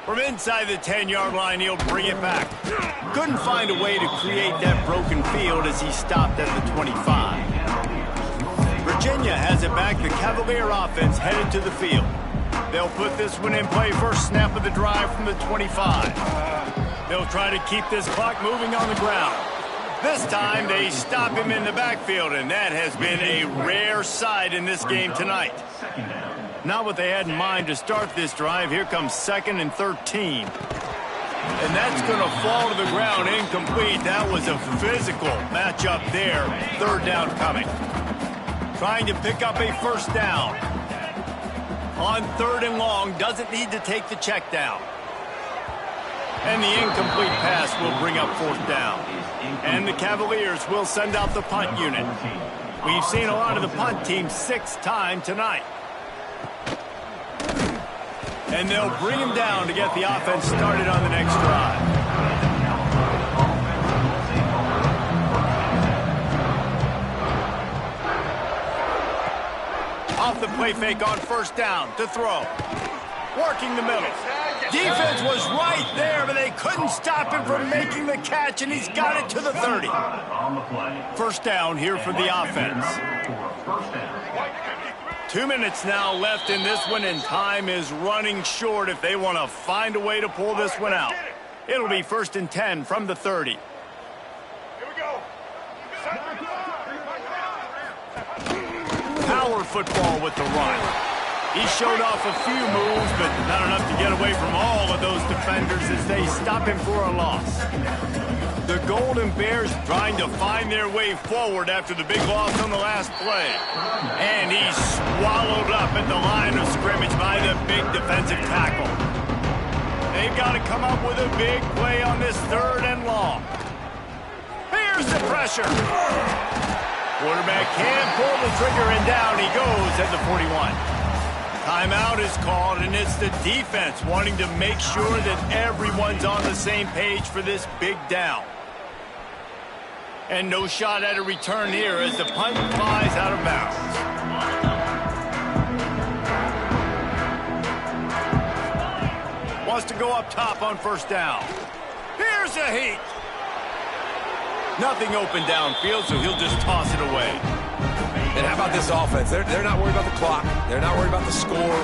From inside the 10-yard line, he'll bring it back. Couldn't find a way to create that broken field as he stopped at the 25. Virginia has it back. The Cavalier offense headed to the field. They'll put this one in play first snap of the drive from the 25. They'll try to keep this clock moving on the ground. This time they stop him in the backfield, and that has been a rare sight in this game tonight. Not what they had in mind to start this drive. Here comes 2nd and 13. And that's going to fall to the ground incomplete. That was a physical matchup there. 3rd down coming. Trying to pick up a first down. On 3rd and long, doesn't need to take the check down. And the incomplete pass will bring up 4th down. And the Cavaliers will send out the punt unit. We've seen a lot of the punt team 6th time tonight. And they'll bring him down to get the offense started on the next drive. Off the play fake on first down to throw. Working the middle. Defense was right there, but they couldn't stop him from making the catch, and he's got it to the 30. First down here for the offense. 2 minutes now left in this one, and time is running short if they want to find a way to pull this one out. It'll be 1st and 10 from the 30. Here we go. Power football with the run. He showed off a few moves, but not enough to get away from all of those defenders as they stop him for a loss. The Golden Bears trying to find their way forward after the big loss on the last play. And he's swallowed up at the line of scrimmage by the big defensive tackle. They've got to come up with a big play on this 3rd and long. Here's the pressure. Quarterback can't pull the trigger, and down he goes at the 41. Timeout is called, and it's the defense wanting to make sure that everyone's on the same page for this big down. And no shot at a return here as the punt flies out of bounds. Wants to go up top on first down. Here's a heat. Nothing open downfield, so he'll just toss it away. And how about this offense? They're not worried about the clock. They're not worried about the score.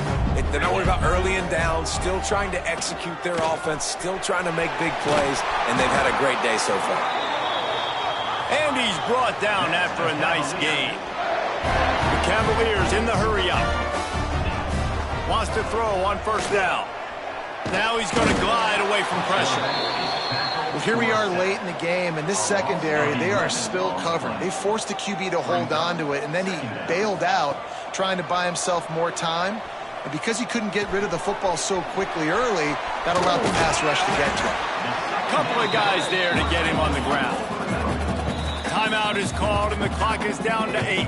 They're not worried about early and down. Still trying to execute their offense. Still trying to make big plays. And they've had a great day so far. And he's brought down after a nice gain. The Cavaliers in the hurry up. Wants to throw on first down. Now he's going to glide away from pressure. Well, here we are late in the game, and this secondary, they are still covering. They forced the QB to hold on to it, and then he bailed out, trying to buy himself more time. And because he couldn't get rid of the football so quickly early, that allowed the pass rush to get to him. A couple of guys there to get him on the ground. Timeout is called, and the clock is down to 8.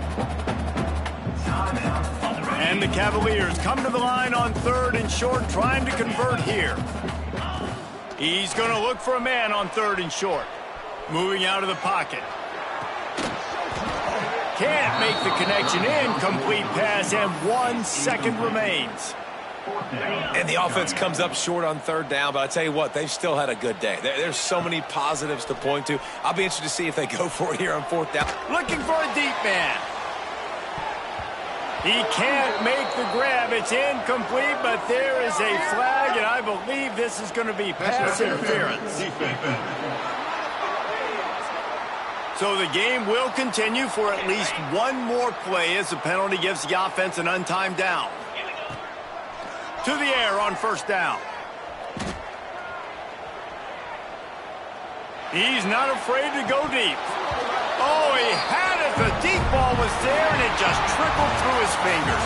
And the Cavaliers come to the line on 3rd and short, trying to convert here. He's going to look for a man on 3rd and short. Moving out of the pocket. Can't make the connection. Incomplete pass, and 1 second remains. And the offense comes up short on 3rd down, but I tell you what, they've still had a good day. There's so many positives to point to. I'll be interested to see if they go for it here on 4th down. Looking for a deep man. He can't make the grab. It's incomplete, but there is a flag, and I believe this is going to be pass interference. So the game will continue for at least one more play as the penalty gives the offense an untimed down. To the air on first down. He's not afraid to go deep. Oh, he had it. The deep ball was there, and it just trickled through his fingers.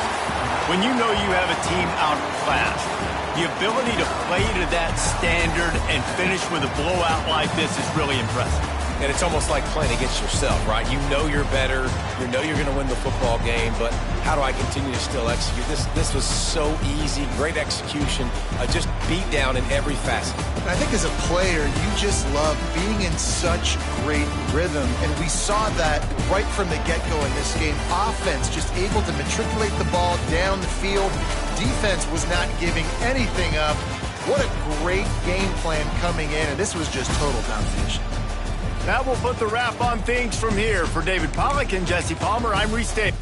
When you know you have a team outclassed, the ability to play to that standard and finish with a blowout like this is really impressive. And it's almost like playing against yourself, right? You know you're better. You know you're going to win the football game, but how do I continue to still execute? This was so easy, great execution, just beat down in every facet. I think as a player, you just love being in such great rhythm, and we saw that right from the get-go in this game. Offense just able to matriculate the ball down the field. Defense was not giving anything up. What a great game plan coming in, and this was just total domination. That will put the wrap on things from here. For David Pollack and Jesse Palmer, I'm Reese Davis.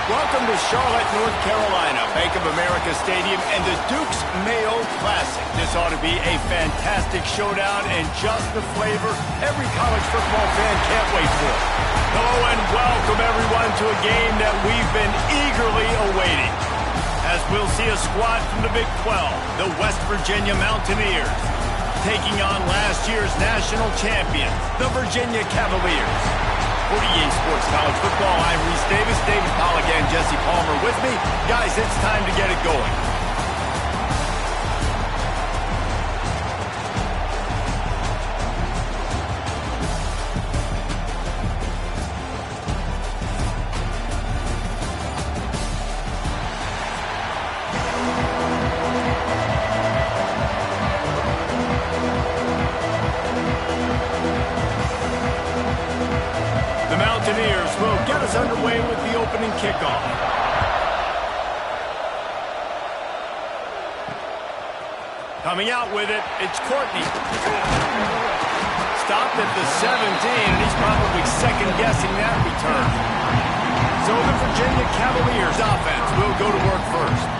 Welcome to Charlotte, North Carolina, Bank of America Stadium, and the Duke's Mayo Classic. This ought to be a fantastic showdown and just the flavor every college football fan can't wait for. Hello and welcome everyone to a game that we've been eagerly awaiting. As we'll see a squad from the Big 12, the West Virginia Mountaineers, taking on last year's national champions, the Virginia Cavaliers. 48 Sports College Football, I'm Reese Davis, David Pollack, and Jesse Palmer with me. Guys, it's time to get it going. Will get us underway with the opening kickoff. Coming out with it, it's Courtney. Stopped at the 17, and he's probably second-guessing that return. So the Virginia Cavaliers offense will go to work first.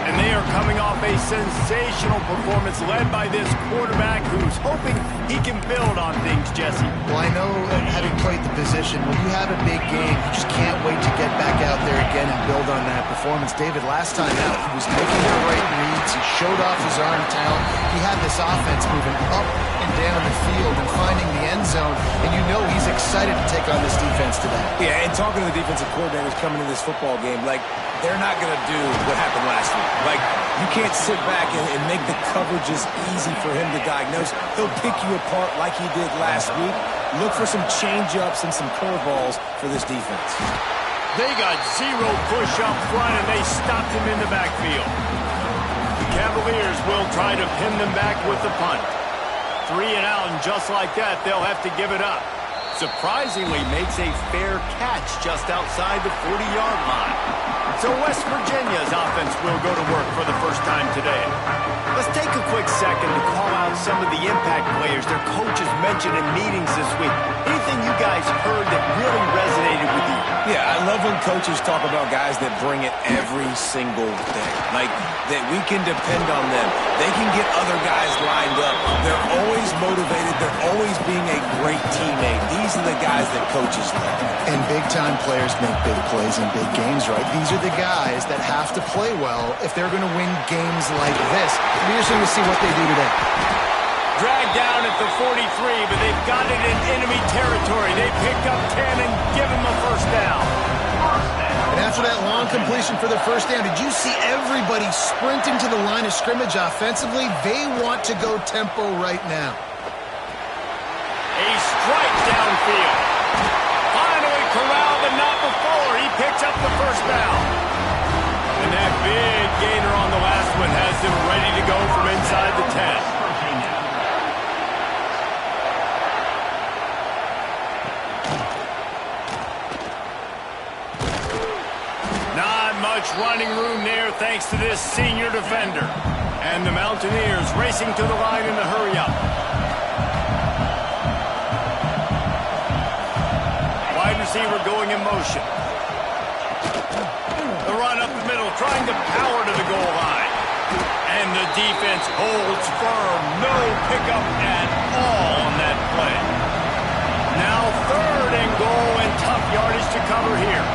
And they are coming off a sensational performance led by this quarterback who's hoping he can build on things, Jesse. Well, I know having played the position, when you have a big game, you just can't wait to get back out there again and build on that performance. David, last time out, he was making the right reads. He showed off his arm talent. He had this offense moving up and down the field and finding the end zone. And you know he's excited to take on this defense today. Yeah, and talking to the defensive coordinators coming into this football game, like, they're not going to do what happened last week. Like, you can't sit back and make the coverages easy for him to diagnose. He'll pick you apart like he did last week. Look for some change-ups and some curveballs for this defense. They got zero push up front, and they stopped him in the backfield. The Cavaliers will try to pin them back with the punt. 3 and out, and just like that, they'll have to give it up. Surprisingly makes a fair catch just outside the 40-yard line. So West Virginia's offense will go to work for the first time today. Let's take a quick second to call out some of the impact players their coaches mentioned in meetings this week. Anything you guys heard that really resonated with you? Yeah, I love when coaches talk about guys that bring it every single day. Like, that we can depend on them. They can get other guys lined up. They're always motivated. They're always being a great teammate. These are the guys that coaches love. And big-time players make big plays in big games, right? These are the guys that have to play well if they're going to win games like this. It'll be interesting to see what they do today. Dragged down at the 43, but they've got it in enemy territory. They pick up 10 and give him a first down. And after that long completion for the first down, did you see everybody sprinting to the line of scrimmage offensively? They want to go tempo right now. A strike downfield. Finally corralled, but not before. He picks up the first down. And that big gainer on the last one has them ready to go from inside the 10. Not much running room there thanks to this senior defender. And the Mountaineers racing to the line in the hurry up. Wide receiver going in motion. The run up the middle, trying to power to the goal line. And the defense holds firm. No pickup at all on that play. Now 3rd and goal and tough yardage to cover here.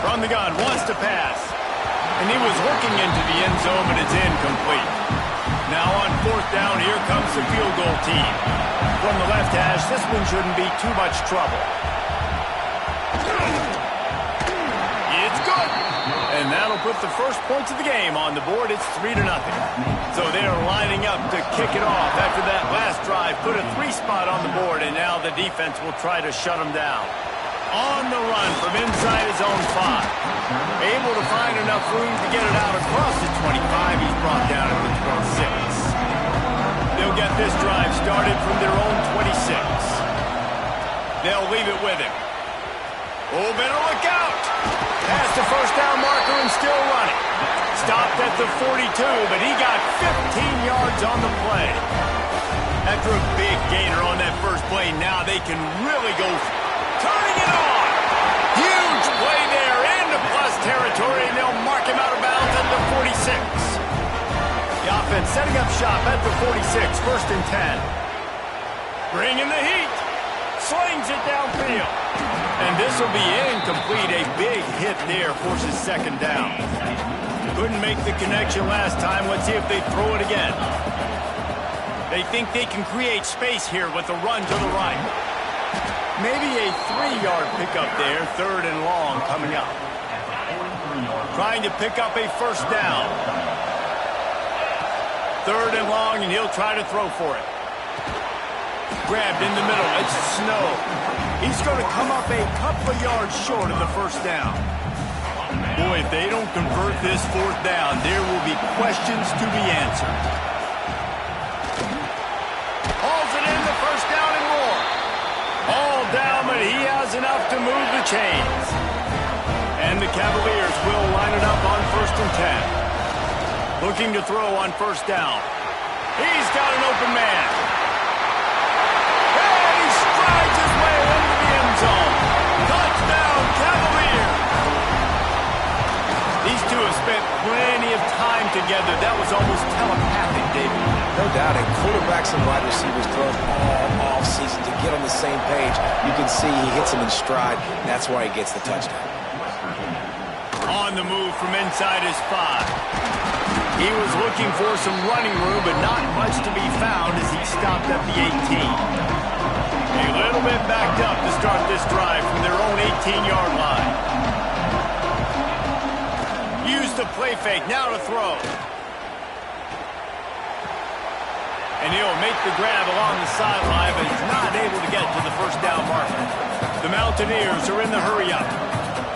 From the gun, wants to pass. And he was looking into the end zone, but it's incomplete. Now on 4th down, here comes the field goal team. From the left hash, this one shouldn't be too much trouble. It's good. And that'll put the first points of the game on the board. It's 3-0. So they're lining up to kick it off after that last drive. Put a 3 spot on the board, and now the defense will try to shut them down. On the run from inside his own 5. Able to find enough room to get it out across the 25. He's brought down at the 26. They'll get this drive started from their own 26. They'll leave it with him. Oh, better look out. Past the first down marker and still running. Stopped at the 42, but he got 15 yards on the play. After a big gainer on that first play, now they can really go turning it on. Huge play there into plus territory, and they'll mark him out of bounds at the 46. The offense setting up shop at the 46, 1st and 10. Bringing the heat. Slings it downfield. And this will be incomplete. A big hit there forces 2nd down. Couldn't make the connection last time. Let's see if they throw it again. They think they can create space here with a run to the right. Maybe a 3-yard pickup there. 3rd and long coming up. Trying to pick up a 1st down. 3rd and long, and he'll try to throw for it. Grabbed in the middle. It's Snow. He's going to come up a couple of yards short of the 1st down. Boy, if they don't convert this 4th down, there will be questions to be answered. Hauls it in, the 1st down and more. All down, but he has enough to move the chains. And the Cavaliers will line it up on 1st and 10. Looking to throw on 1st down. He's got an open man. Strides his way into the end zone. Touchdown, Cavaliers. These two have spent plenty of time together. That was almost telepathic, David. No doubt, and quarterbacks and wide receivers throw all offseason to get on the same page. You can see he hits him in stride. That's why he gets the touchdown. On the move from inside his 5. He was looking for some running room, but not much to be found as he stopped at the 18. A little bit backed up to start this drive from their own 18-yard line. Use the play fake, now to throw. And he'll make the grab along the sideline, but he's not able to get to the 1st down marker. The Mountaineers are in the hurry-up.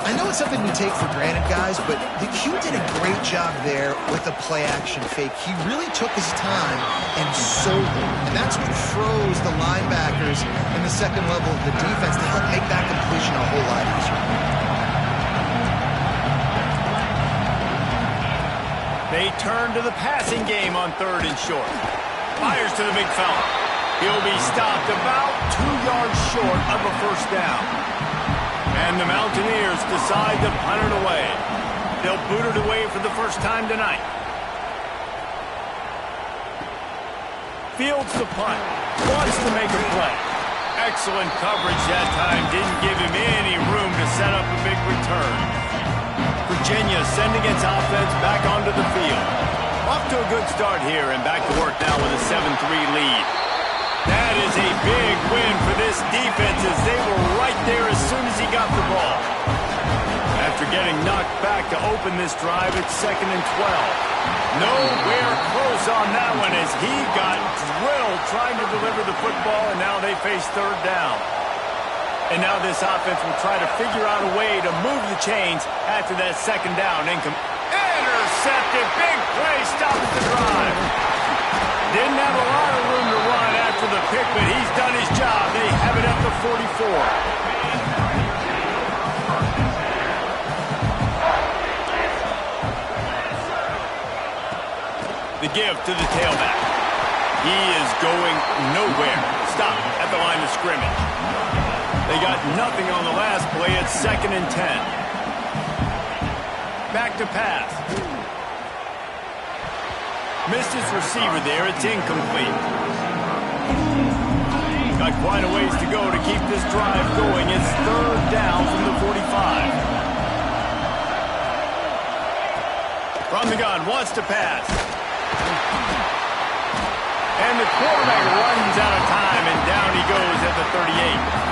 I know it's something we take for granted, guys, but Hugh did a great job there with the play-action fake. He really took his time and sold it. And that's what froze the linebackers in the 2nd level of the defense to help make that completion a whole lot easier. They turn to the passing game on 3rd and short. Fires to the big fella. He'll be stopped about 2 yards short of a 1st down. And the Mountaineers decide to punt it away. They'll boot it away for the 1st time tonight. Fields the punt. Wants to make a play. Excellent coverage that time. Didn't give him any room to set up a big return. Virginia sending its offense back onto the field. Off to a good start here and back to work now with a 7-3 lead. That is a big win for this defense as they were right there as soon as he got the ball. After getting knocked back to open this drive, it's 2nd and 12. Nowhere close on that one as he got drilled trying to deliver the football, and now they face 3rd down. And now this offense will try to figure out a way to move the chains after that 2nd down. Intercepted. Big play stops the drive. Didn't have a lot of room to run after the pick, but he's done his job. They have it at the 44. The give to the tailback. He is going nowhere. Stop at the line of scrimmage. They got nothing on the last play. It's 2nd and 10. Back to pass. Missed his receiver there. It's incomplete. Got quite a ways to go to keep this drive going. It's 3rd down from the 45. From the gun, wants to pass. And the quarterback runs out of time, and down he goes at the 38.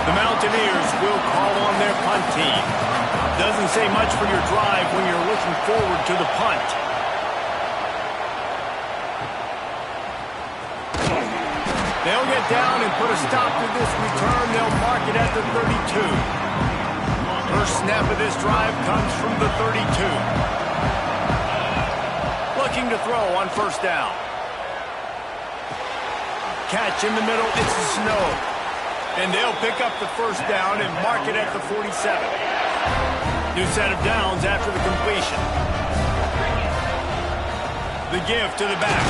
The Mountaineers will call on their punt team. Doesn't say much for your drive when you're looking forward to the punt. They'll get down and put a stop to this return. They'll mark it at the 32. First snap of this drive comes from the 32. Looking to throw on first down. Catch in the middle, it's Snow. And they'll pick up the first down and mark it at the 47. New set of downs after the completion. The give to the back.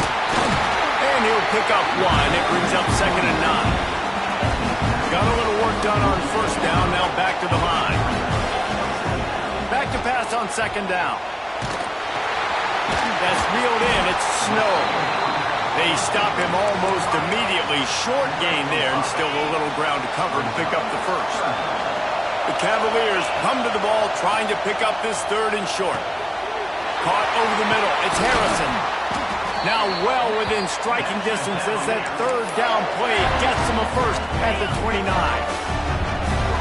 And he'll pick up one. It brings up 2nd and 9. Got a little work done on first down. Now back to the line. Back to pass on 2nd down. That's reeled in. It's Snow. They stop him almost immediately. Short gain there and still a little ground to cover to pick up the first. The Cavaliers come to the ball trying to pick up this 3rd and short. Caught over the middle. It's Harrison. Now well within striking distance as that 3rd down play gets him a first at the 29.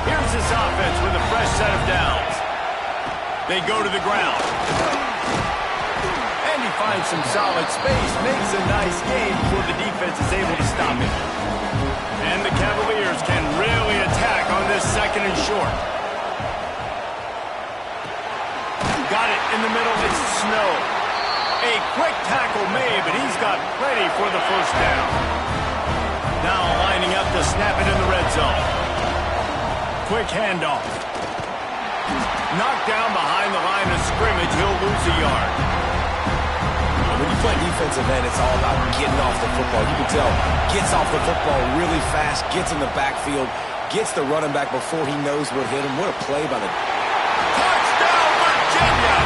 Here's this offense with a fresh set of downs. They go to the ground. And he finds some solid space, makes a nice gain before the defense is able to stop him. And the Cavaliers can really attack on this 2nd and short. Got it in the middle, it's Snow. A quick tackle made, but he's got plenty for the first down. Now lining up to snap it in the red zone. Quick handoff. Knocked down behind the line of scrimmage. He'll lose a yard. When you play defensive end, it's all about getting off the football. You can tell, gets off the football really fast, gets in the backfield, gets the running back before he knows what hit him. What a play by the... Touchdown, Virginia!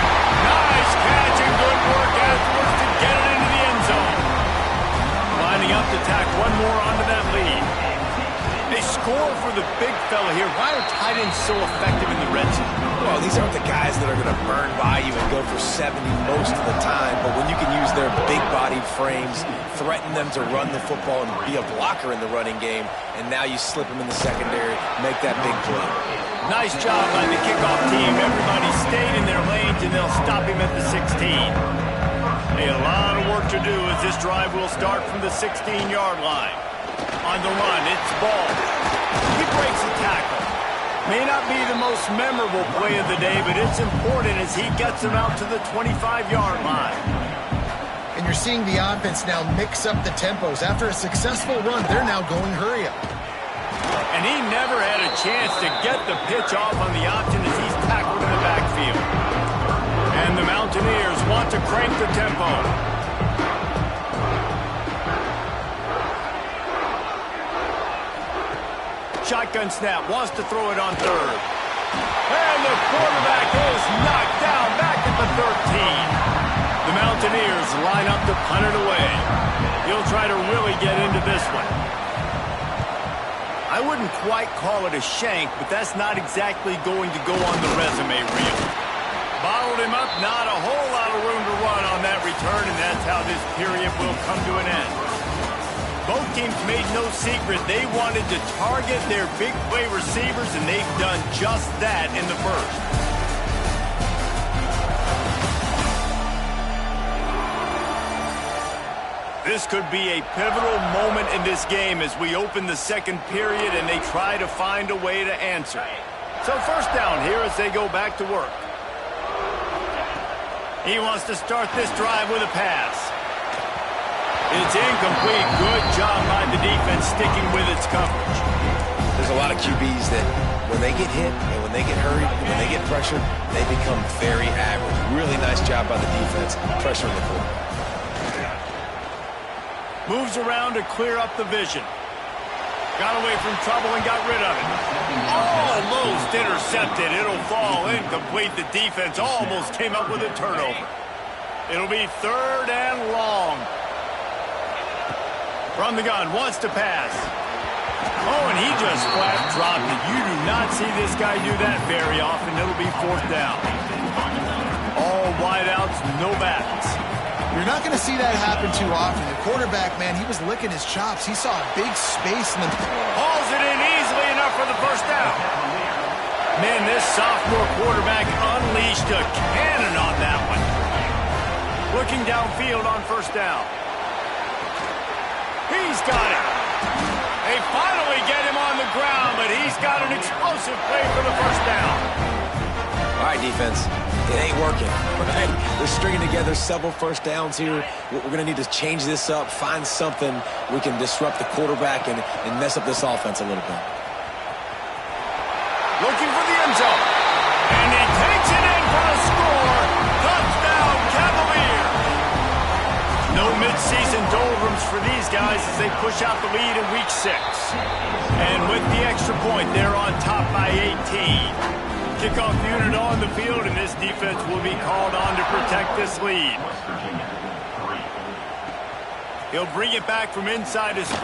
Nice catch and good work afterwards to get it into the end zone. Lining up to tack one more onto that lead. They score for the big fella here. Why are tight ends so effective in the red zone? Well, these aren't the guys that are going to burn by you and go for 70 most of the time, but when you can use their big-bodied frames, threaten them to run the football and be a blocker in the running game, and now you slip them in the secondary, make that big play. Nice job by the kickoff team. Everybody stayed in their lanes, and they'll stop him at the 16. A lot of work to do as this drive will start from the 16-yard line. On the run, it's Ball. He breaks a tackle. May not be the most memorable play of the day, but it's important as he gets him out to the 25-yard line. And you're seeing the offense now mix up the tempos. After a successful run, they're now going hurry up. And he never had a chance to get the pitch off on the option as he's tackled in the backfield. And the Mountaineers want to crank the tempo. Shotgun snap, wants to throw it on 3rd. And the quarterback is knocked down back at the 13. The Mountaineers line up to punt it away. He'll try to really get into this one. I wouldn't quite call it a shank, but that's not exactly going to go on the resume reel. Bottled him up, not a whole lot of room to run on that return, and that's how this period will come to an end. Both teams made no secret they wanted to target their big play receivers, and they've done just that in the first. This could be a pivotal moment in this game as we open the second period and they try to find a way to answer. So first down here as they go back to work. He wants to start this drive with a pass. It's incomplete. Good job by the defense sticking with its coverage. There's a lot of QBs that when they get hit and when they get hurried and when they get pressured, they become very average. Really nice job by the defense pressuring the quarterback. Moves around to clear up the vision. Got away from trouble and got rid of it. Almost intercepted. It'll fall incomplete. The defense almost came up with a turnover. It'll be 3rd and long. From the gun, wants to pass. Oh, and he just flat dropped it. You do not see this guy do that very often. It'll be 4th down. All wideouts, no backs. You're not going to see that happen too often. The quarterback, man, he was licking his chops. He saw a big space in the... Hauls it in easily enough for the first down. Man, this sophomore quarterback unleashed a cannon on that one. Looking downfield on first down. He's got it. They finally get him on the ground, but he's got an explosive play for the first down. All right, defense. It ain't working. Right? They're stringing together several first downs here. We're going to need to change this up, find something we can disrupt the quarterback and mess up this offense a little bit. Looking for the end zone. And he takes it in for a score. Touchdown, Cavaliers. No midseason doldrums for these guys as they push out the lead in week 6. And with the extra point, they're on top by 18. Kickoff unit on the field, and this defense will be called on to protect this lead. He'll bring it back from inside his 5.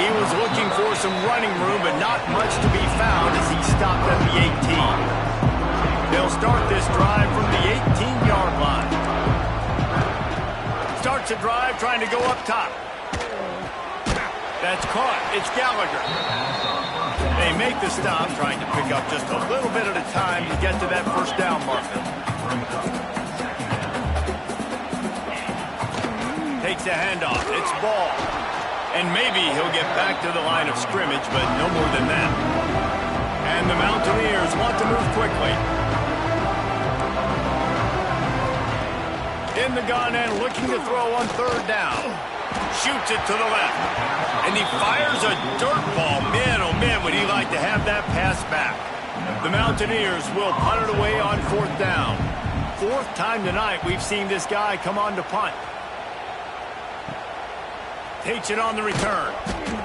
He was looking for some running room, but not much to be found as he stopped at the 18. They'll start this drive from the 18-yard line. Starts a drive trying to go up top. That's caught. It's Gallagher. They make the stop, trying to pick up just a little bit at a time to get to that first down marker. Takes a handoff. It's Ball. And maybe he'll get back to the line of scrimmage, but no more than that. And the Mountaineers want to move quickly. In the gun and looking to throw on third down. Shoots it to the left. And he fires a dirt ball. Man, oh man, would he like to have that pass back. The Mountaineers will punt it away on fourth down. 4th time tonight we've seen this guy come on to punt. Takes it on the return.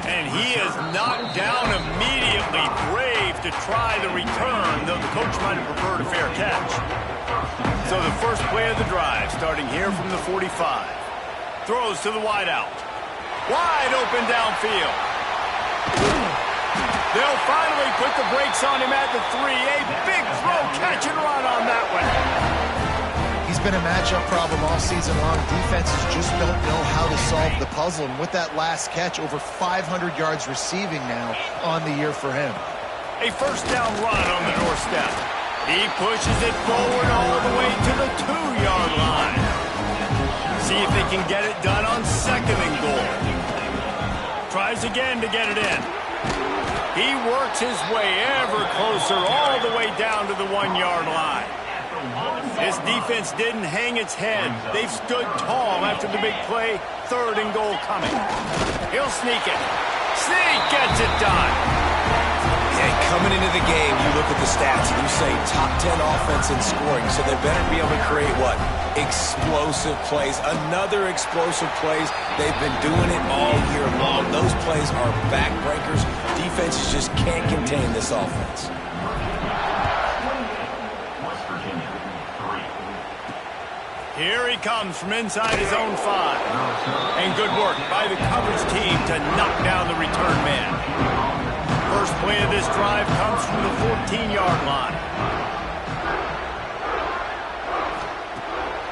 And he is knocked down immediately. Brave to try the return, though the coach might have preferred a fair catch. So the first play of the drive, starting here from the 45. Throws to the wideout. Wide open downfield. They'll finally put the brakes on him at the 3. A big throw, catch and run on that one. He's been a matchup problem all season long. Defenses just don't know how to solve the puzzle. And with that last catch, over 500 yards receiving now on the year for him. A first down run on the doorstep. He pushes it forward all the way to the 2-yard line. See if they can get it done on 2nd and goal. Tries again to get it in. He works his way ever closer all the way down to the 1-yard line. This defense didn't hang its head. They've stood tall after the big play. 3rd and goal coming. He'll sneak it. Sneak gets it done. Yeah, coming into the game, you look at the stats and you say top 10 offense in scoring, so they better be able to create what? Explosive plays. Another explosive plays. They've been doing it all year long. Those plays are backbreakers. Defenses just can't contain this offense. Here he comes from inside his own 5. And good work by the coverage team to knock down the return man. First play of this drive comes from the 14-yard line.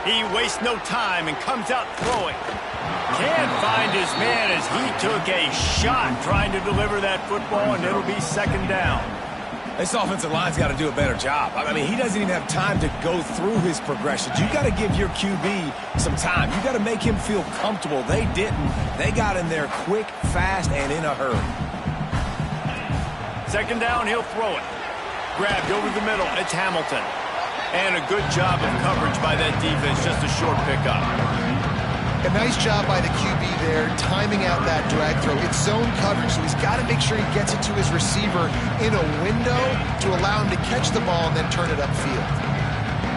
He wastes no time and comes out throwing. Can't find his man as he took a shot trying to deliver that football, and it'll be 2nd down. This offensive line's got to do a better job. I mean, he doesn't even have time to go through his progressions. You got to give your QB some time. You got to make him feel comfortable. They didn't. They got in there quick, fast, and in a hurry. 2nd down, he'll throw it. Grabbed over the middle. It's Hamilton. And a good job of coverage by that defense. Just a short pickup. A nice job by the QB there, timing out that drag throw. It's zone coverage, so he's got to make sure he gets it to his receiver in a window to allow him to catch the ball and then turn it upfield.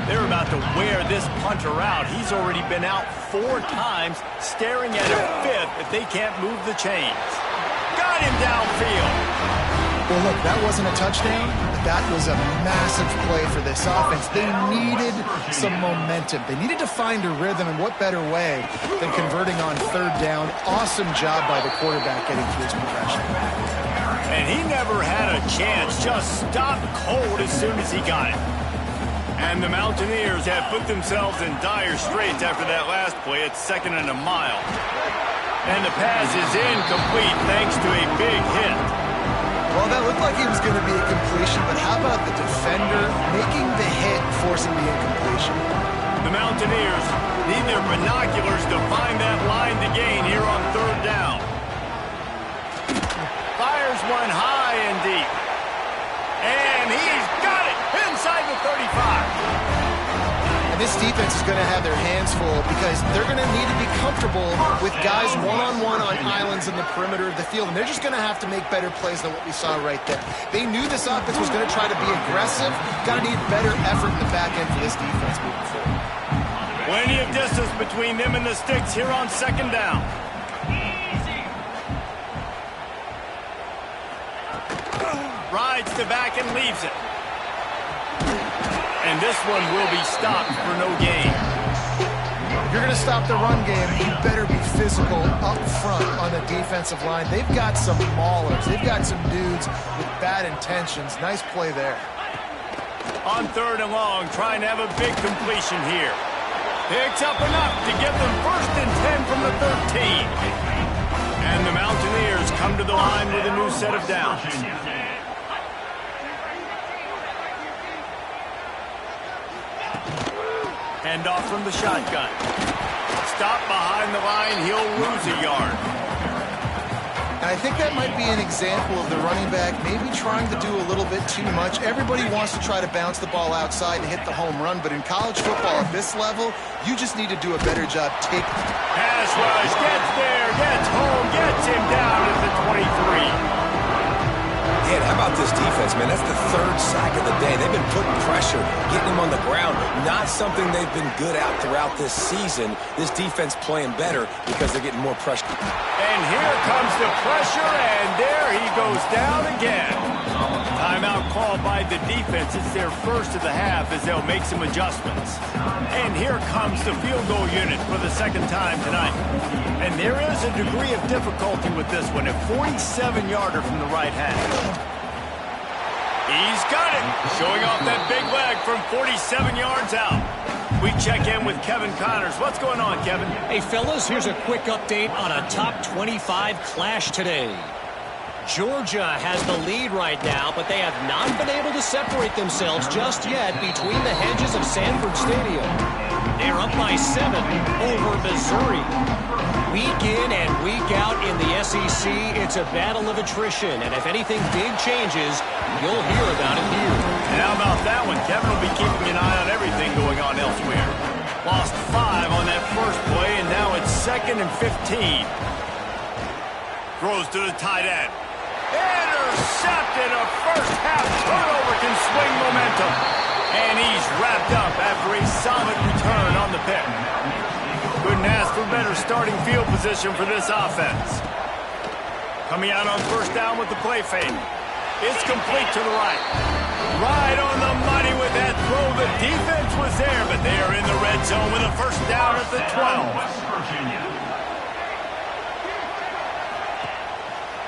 They're about to wear this punter out. He's already been out 4 times, staring at a 5th if they can't move the chains. Got him downfield. Well, look, that wasn't a touchdown, but that was a massive play for this offense. They needed some momentum. They needed to find a rhythm, and what better way than converting on 3rd down. Awesome job by the quarterback getting through his progression. And he never had a chance, just stopped cold as soon as he got it. And the Mountaineers have put themselves in dire straits after that last play. It's 2nd and a mile. And the pass is incomplete thanks to a big hit. Well, that looked like it was going to be a completion, but how about the defender making the hit, forcing the incompletion? The Mountaineers need their binoculars to find that line to gain here on third down. Fires one high and deep. And he's got it inside the 35. And this defense is going to have their hands full because they're going to need to be comfortable with guys one-on-one on islands in the perimeter of the field. And they're just going to have to make better plays than what we saw right there. They knew this offense was going to try to be aggressive. Got to need better effort in the back end for this defense moving forward. Plenty of distance between them and the sticks here on second down. Rides to back and leaves it. And this one will be stopped for no gain. If you're going to stop the run game, you better be physical up front on the defensive line. They've got some maulers. They've got some dudes with bad intentions. Nice play there. On third and long, trying to have a big completion here. Picks up enough to get them 1st and 10 from the 13. And the Mountaineers come to the line with a new set of downs. Hand off from the shotgun. Stop behind the line, he'll lose a yard. And I think that might be an example of the running back maybe trying to do a little bit too much. Everybody wants to try to bounce the ball outside and hit the home run, but in college football at this level, you just need to do a better job taking. Pass rush, gets there, gets home, gets him down at the 23. Yeah, how about this defense, man? That's the 3rd sack of the day. They've been putting pressure, getting him on the ground. Not something they've been good at throughout this season. This defense playing better because they're getting more pressure. And here comes the pressure, and there he goes down again. Timeout called by the defense. It's their first of the half as they'll make some adjustments. And here comes the field goal unit for the 2nd time tonight. And there is a degree of difficulty with this one, a 47-yarder from the right half. He's got it, showing off that big leg from 47 yards out. We check in with Kevin Connors. What's going on, Kevin? Hey, fellas, here's a quick update on a top 25 clash today. Georgia has the lead right now, but they have not been able to separate themselves just yet between the hedges of Sanford Stadium. They're up by 7 over Missouri. Week in and week out in the SEC, it's a battle of attrition, and if anything big changes, you'll hear about it here. And how about that one? Kevin will be keeping an eye on everything going on elsewhere. Lost 5 on that first play, and now it's 2nd and 15. Throws to the tight end. Intercepted. A first-half turnover can swing momentum. And he's wrapped up after a solid return on the pick. Couldn't ask for better starting field position for this offense. Coming out on 1st down with the play fake. It's complete to the right. Right on the money with that throw. The defense was there, but they are in the red zone with a 1st down at the 12.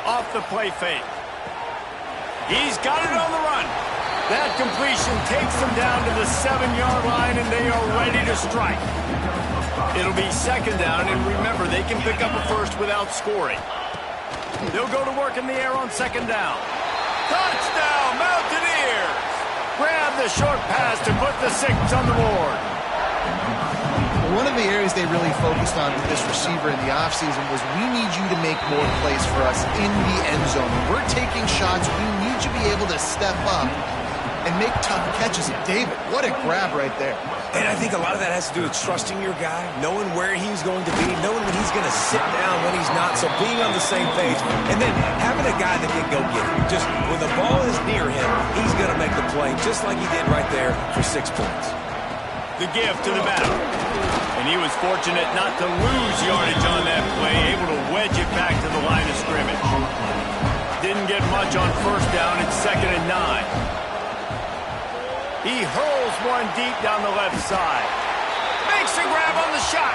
Off the play fake. He's got it on the run. That completion takes them down to the 7-yard line, and they are ready to strike. It'll be 2nd down, and remember, they can pick up a 1st without scoring. They'll go to work in the air on 2nd down. Touchdown, Mountaineers! Grab the short pass to put the 6 on the board. One of the areas they really focused on with this receiver in the offseason was we need you to make more plays for us in the end zone. When we're taking shots, we need you to be able to step up and make tough catches. David, what a grab right there. And I think a lot of that has to do with trusting your guy, knowing where he's going to be, knowing when he's going to sit down, when he's not. So being on the same page, and then having a guy that can go get it. Just when the ball is near him, he's going to make the play, just like he did right there for 6 points. The give to the back. And he was fortunate not to lose yardage on that play, able to wedge it back to the line of scrimmage. Didn't get much on 1st down. It's 2nd and 9. He hurls one deep down the left side. Makes a grab on the shot.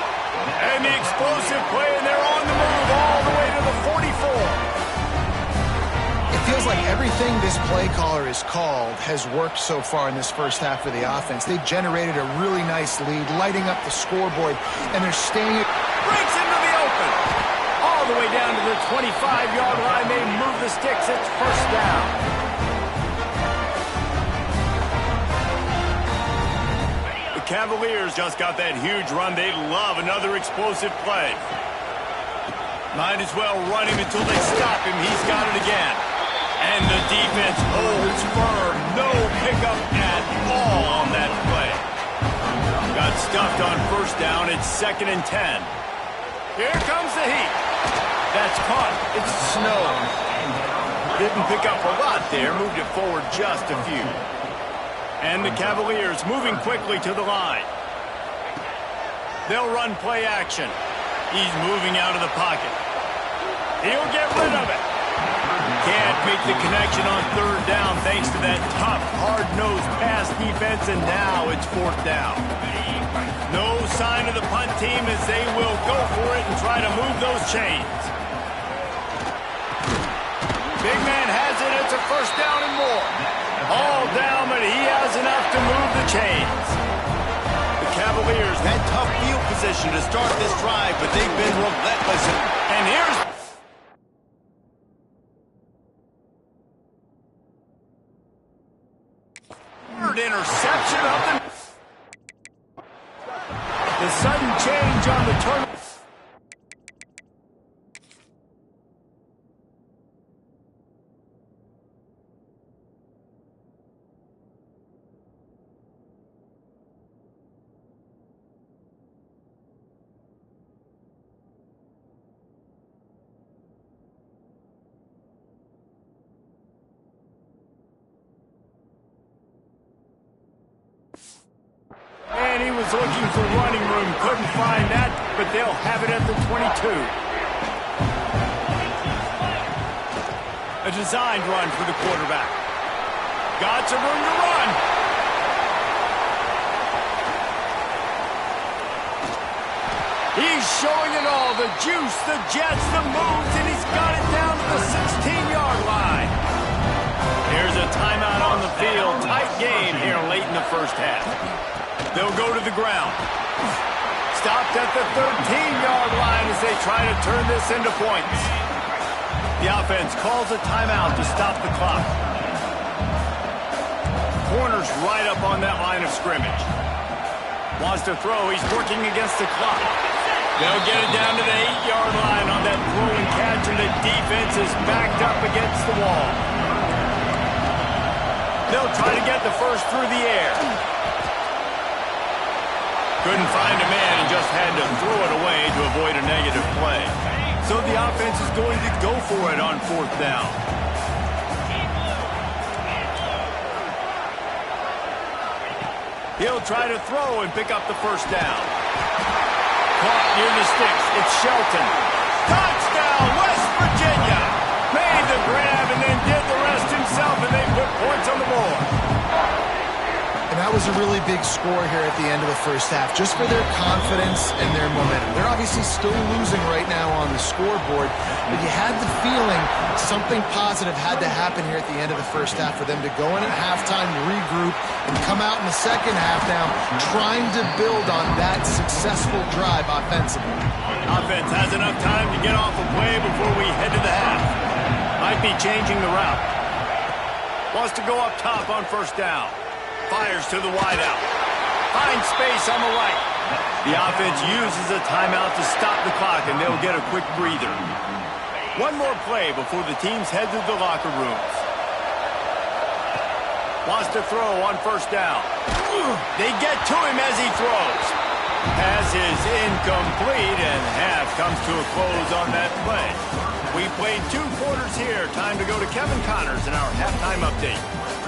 And the explosive play, and they're on the move all the way to the 44. It feels like everything this play caller has called has worked so far in this 1st half of the offense. They've generated a really nice lead, lighting up the scoreboard, and they're staying... Breaks into the open. All the way down to the 25-yard line. They move the sticks. It's first down. The Cavaliers just got that huge run. They love another explosive play. Might as well run him until they stop him. He's got it again. And the defense holds firm. No pickup at all on that play. Got stuffed on first down. It's 2nd and 10. Here comes the heat. That's caught. It's snow. Didn't pick up a lot there. Moved it forward just a few. And the Cavaliers moving quickly to the line. They'll run play action. He's moving out of the pocket. He'll get rid of it. Can't make the connection on 3rd down thanks to that tough, hard-nosed pass defense, and now it's 4th down. No sign of the punt team as they will go for it and try to move those chains. Big man has it. It's a first down and more. All down, but he has enough to move the chains. The Cavaliers had tough field position to start this drive, but they've been relentless. And here's... interception of the sudden change on the turn. And he was looking for running room. Couldn't find that, but they'll have it at the 22. A designed run for the quarterback. Got some room to run. He's showing it all. The juice, the jets, the moves, and he's got it down to the 16-yard line. Here's a timeout on the field. Tight game here late in the first half. They'll go to the ground. Stopped at the 13-yard line as they try to turn this into points. The offense calls a timeout to stop the clock. Corner's right up on that line of scrimmage. Wants to throw. He's working against the clock. They'll get it down to the 8-yard line on that throw and catch, and the defense is backed up against the wall. They'll try to get the first through the air. Couldn't find a man and just had to throw it away to avoid a negative play. So the offense is going to go for it on 4th down. He'll try to throw and pick up the first down. Caught near the sticks. It's Shelton. Touchdown, West Virginia! Made the grab and then did the rest himself, and they put points on the board. And that was a really big score here at the end of the first half, just for their confidence and their momentum. They're obviously still losing right now on the scoreboard, but you had the feeling something positive had to happen here at the end of the first half for them to go in at halftime, regroup, and come out in the second half now trying to build on that successful drive offensively. Offense has enough time to get off a play before we head to the half. Might be changing the route. Wants to go up top on first down. Fires to the wideout. Finds space on the right. The offense uses a timeout to stop the clock, and they'll get a quick breather. One more play before the teams head to the locker rooms. Wants to throw on first down. They get to him as he throws. Pass is incomplete, and half comes to a close on that play. We played 2 quarters here. Time to go to Kevin Connors in our halftime update.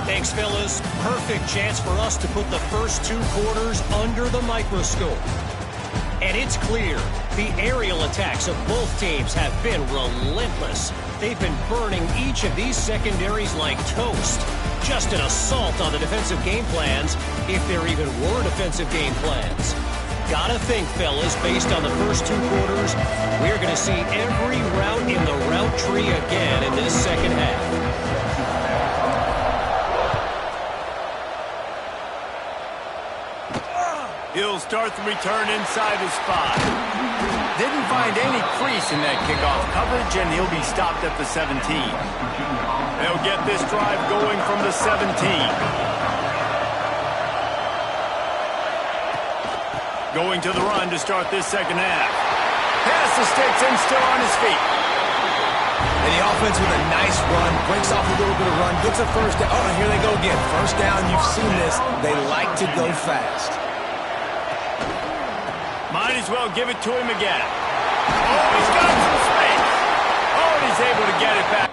Thanks, fellas. Perfect chance for us to put the first 2 quarters under the microscope. And it's clear, the aerial attacks of both teams have been relentless. They've been burning each of these secondaries like toast. Just an assault on the defensive game plans, if there even were defensive game plans. Gotta think, fellas, based on the first 2 quarters, we're going to see every route in the route tree again in this second half. He'll start the return inside his 5. Didn't find any crease in that kickoff coverage, and he'll be stopped at the 17. They'll get this drive going from the 17. Going to the run to start this second half. Pass the sticks and still on his feet. And the offense with a nice run, breaks off a little bit of run, gets a first down. Oh, here they go again. First down, you've seen this. They like to go fast. Might as well give it to him again. Oh, he's got some space. Oh, and he's able to get it back.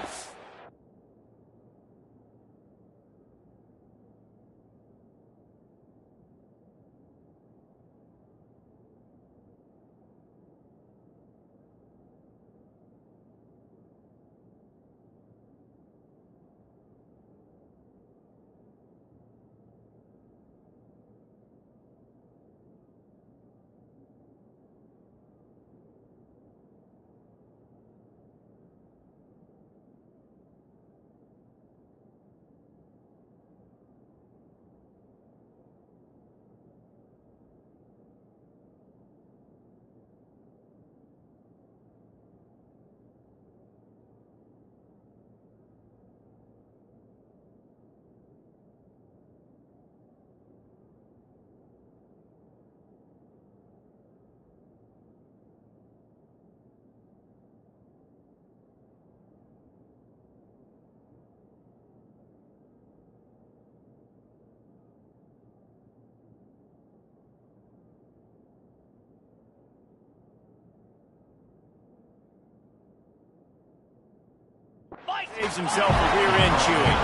Saves himself a rear end chewing.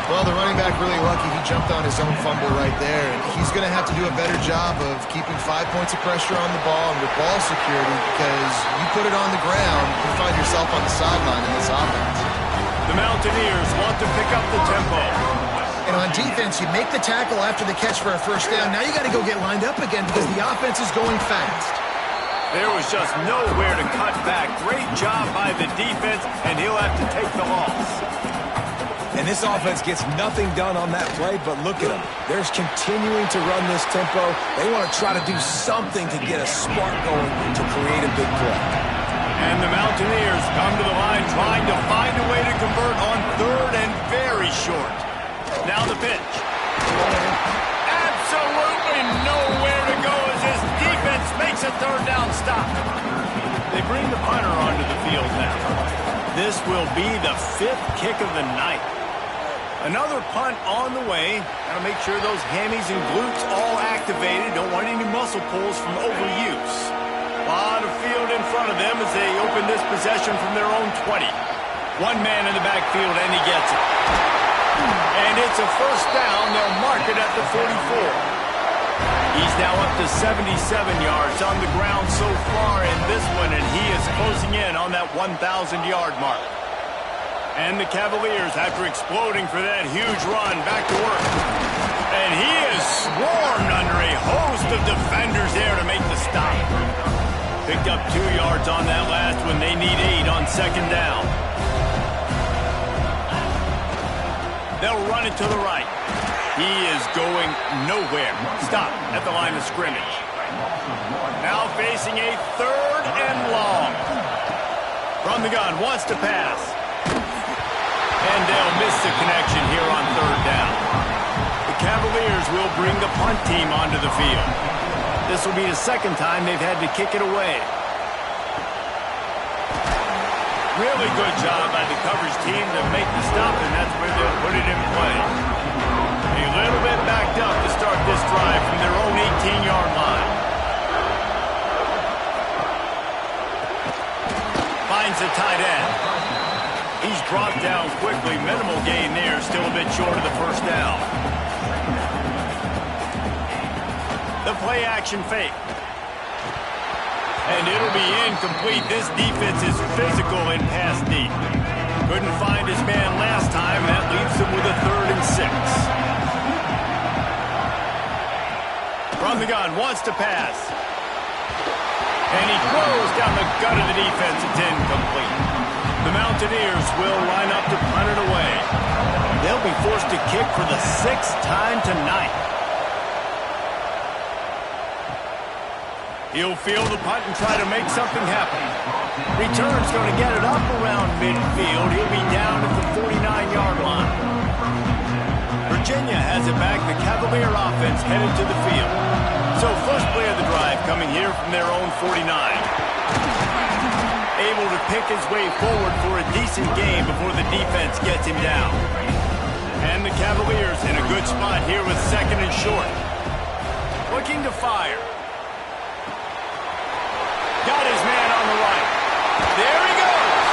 Well, the running back really lucky. He jumped on his own fumble right there. And he's going to have to do a better job of keeping 5 points of pressure on the ball and with ball security, because you put it on the ground, you find yourself on the sideline in this offense. The Mountaineers want to pick up the tempo. And on defense, you make the tackle after the catch for a first down. Now you got to go get lined up again because the offense is going fast. There was just nowhere to cut back. Great job by the defense, and he'll have to take the loss. And this offense gets nothing done on that play, but look at them. They're continuing to run this tempo. They want to try to do something to get a spark going to create a big play. And the Mountaineers come to the line trying to find a way to convert on third and very short. Now the pitch. Absolutely nowhere to go as his defense makes a third down stop. They bring the punter onto the field now. This will be the 5th kick of the night. Another punt on the way. Got to make sure those hammies and glutes all activated. Don't want any muscle pulls from overuse. A lot of field in front of them as they open this possession from their own 20. One man in the backfield, and he gets it. And it's a first down. They'll mark it at the 44. He's now up to 77 yards on the ground so far in this one, and he is closing in on that 1,000-yard mark. And the Cavaliers, after exploding for that huge run, back to work. And he is swarmed under a host of defenders there to make the stop. Picked up 2 yards on that last one. They need 8 on second down. They'll run it to the right. He is going nowhere. Stop at the line of scrimmage. Now facing a third and long. From the gun, wants to pass. And they'll miss the connection here on third down. The Cavaliers will bring the punt team onto the field. This will be the second time they've had to kick it away. Really good job by the coverage team to make the stop, and that's where they'll put it in play. A little bit backed up to start this drive from their own 18-yard line. Finds the tight end. He's brought down quickly. Minimal gain there. Still a bit short of the first down. The play action fake. And it'll be incomplete. This defense is physical in pass deep. Couldn't find his man last time. That leaves him with a 3rd and 6. From the gun, wants to pass. And he throws down the gut of the defense. It's incomplete. The Mountaineers will line up to punt it away. They'll be forced. 6th to kick for the 6th time tonight. He'll field the punt and try to make something happen. Return's going to get it up around midfield. He'll be down at the 49-yard line. Virginia has it back. The Cavalier offense headed to the field. So first play of the drive coming here from their own 49. Able to pick his way forward for a decent game before the defense gets him down. And the Cavaliers in a good spot here with second and short. Looking to fire. Got his man on the right. There he goes.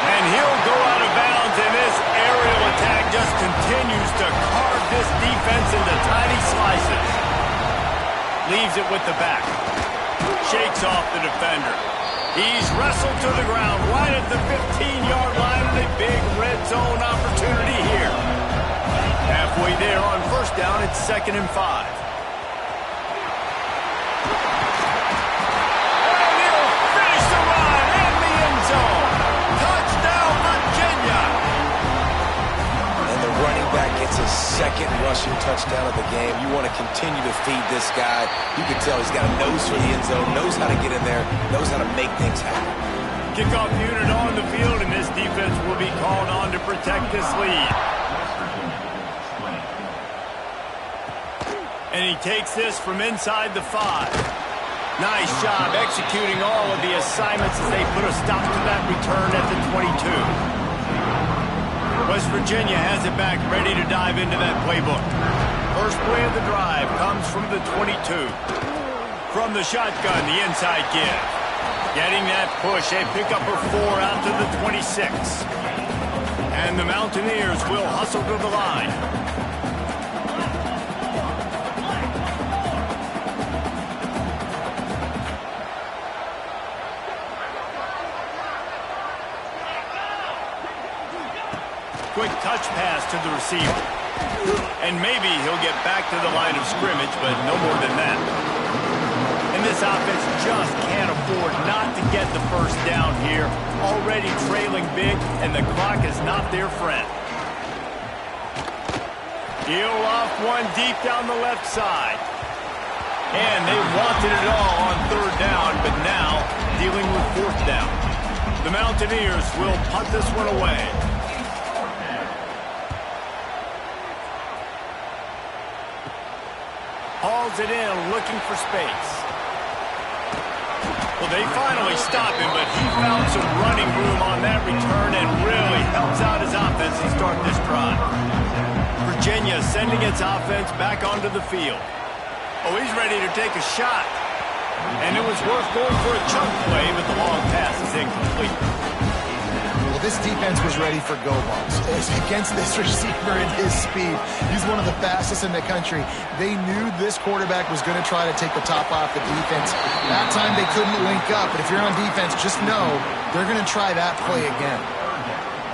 And he'll go out of bounds, and this aerial attack just continues to carve this defense into tiny slices. Leaves it with the back. Shakes off the defender. He's wrestled to the ground right at the 15-yard line with a big red zone opportunity here. Halfway there on first down, it's 2nd and 5. Gets his second rushing touchdown of the game. You want to continue to feed this guy. You can tell he's got a nose for the end zone, knows how to get in there, knows how to make things happen. Kickoff unit on the field, and this defense will be called on to protect this lead. And he takes this from inside the 5. Nice job executing all of the assignments as they put a stop to that return at the 22. West Virginia has it back, ready to dive into that playbook. First play of the drive comes from the 22. From the shotgun, the inside give. Getting that push, a pickup of 4 out to the 26. And the Mountaineers will hustle to the line. Quick touch pass to the receiver. And maybe he'll get back to the line of scrimmage, but no more than that. And this offense just can't afford not to get the first down here. Already trailing big, and the clock is not their friend. Heel off one deep down the left side. And they wanted it all on 3rd down, but now dealing with 4th down. The Mountaineers will punt this one away. Hauls it in, looking for space. Well, they finally stop him, but he found some running room on that return and really helps out his offense to start this drive. Virginia sending its offense back onto the field. Oh, he's ready to take a shot. And it was worth going for a chunk play, but the long pass is incomplete. Well, this defense was ready for go balls. Against this receiver and his speed, he's one of the fastest in the country. They knew this quarterback was going to try to take the top off the defense. That time they couldn't link up, but if you're on defense, just know they're going to try that play again.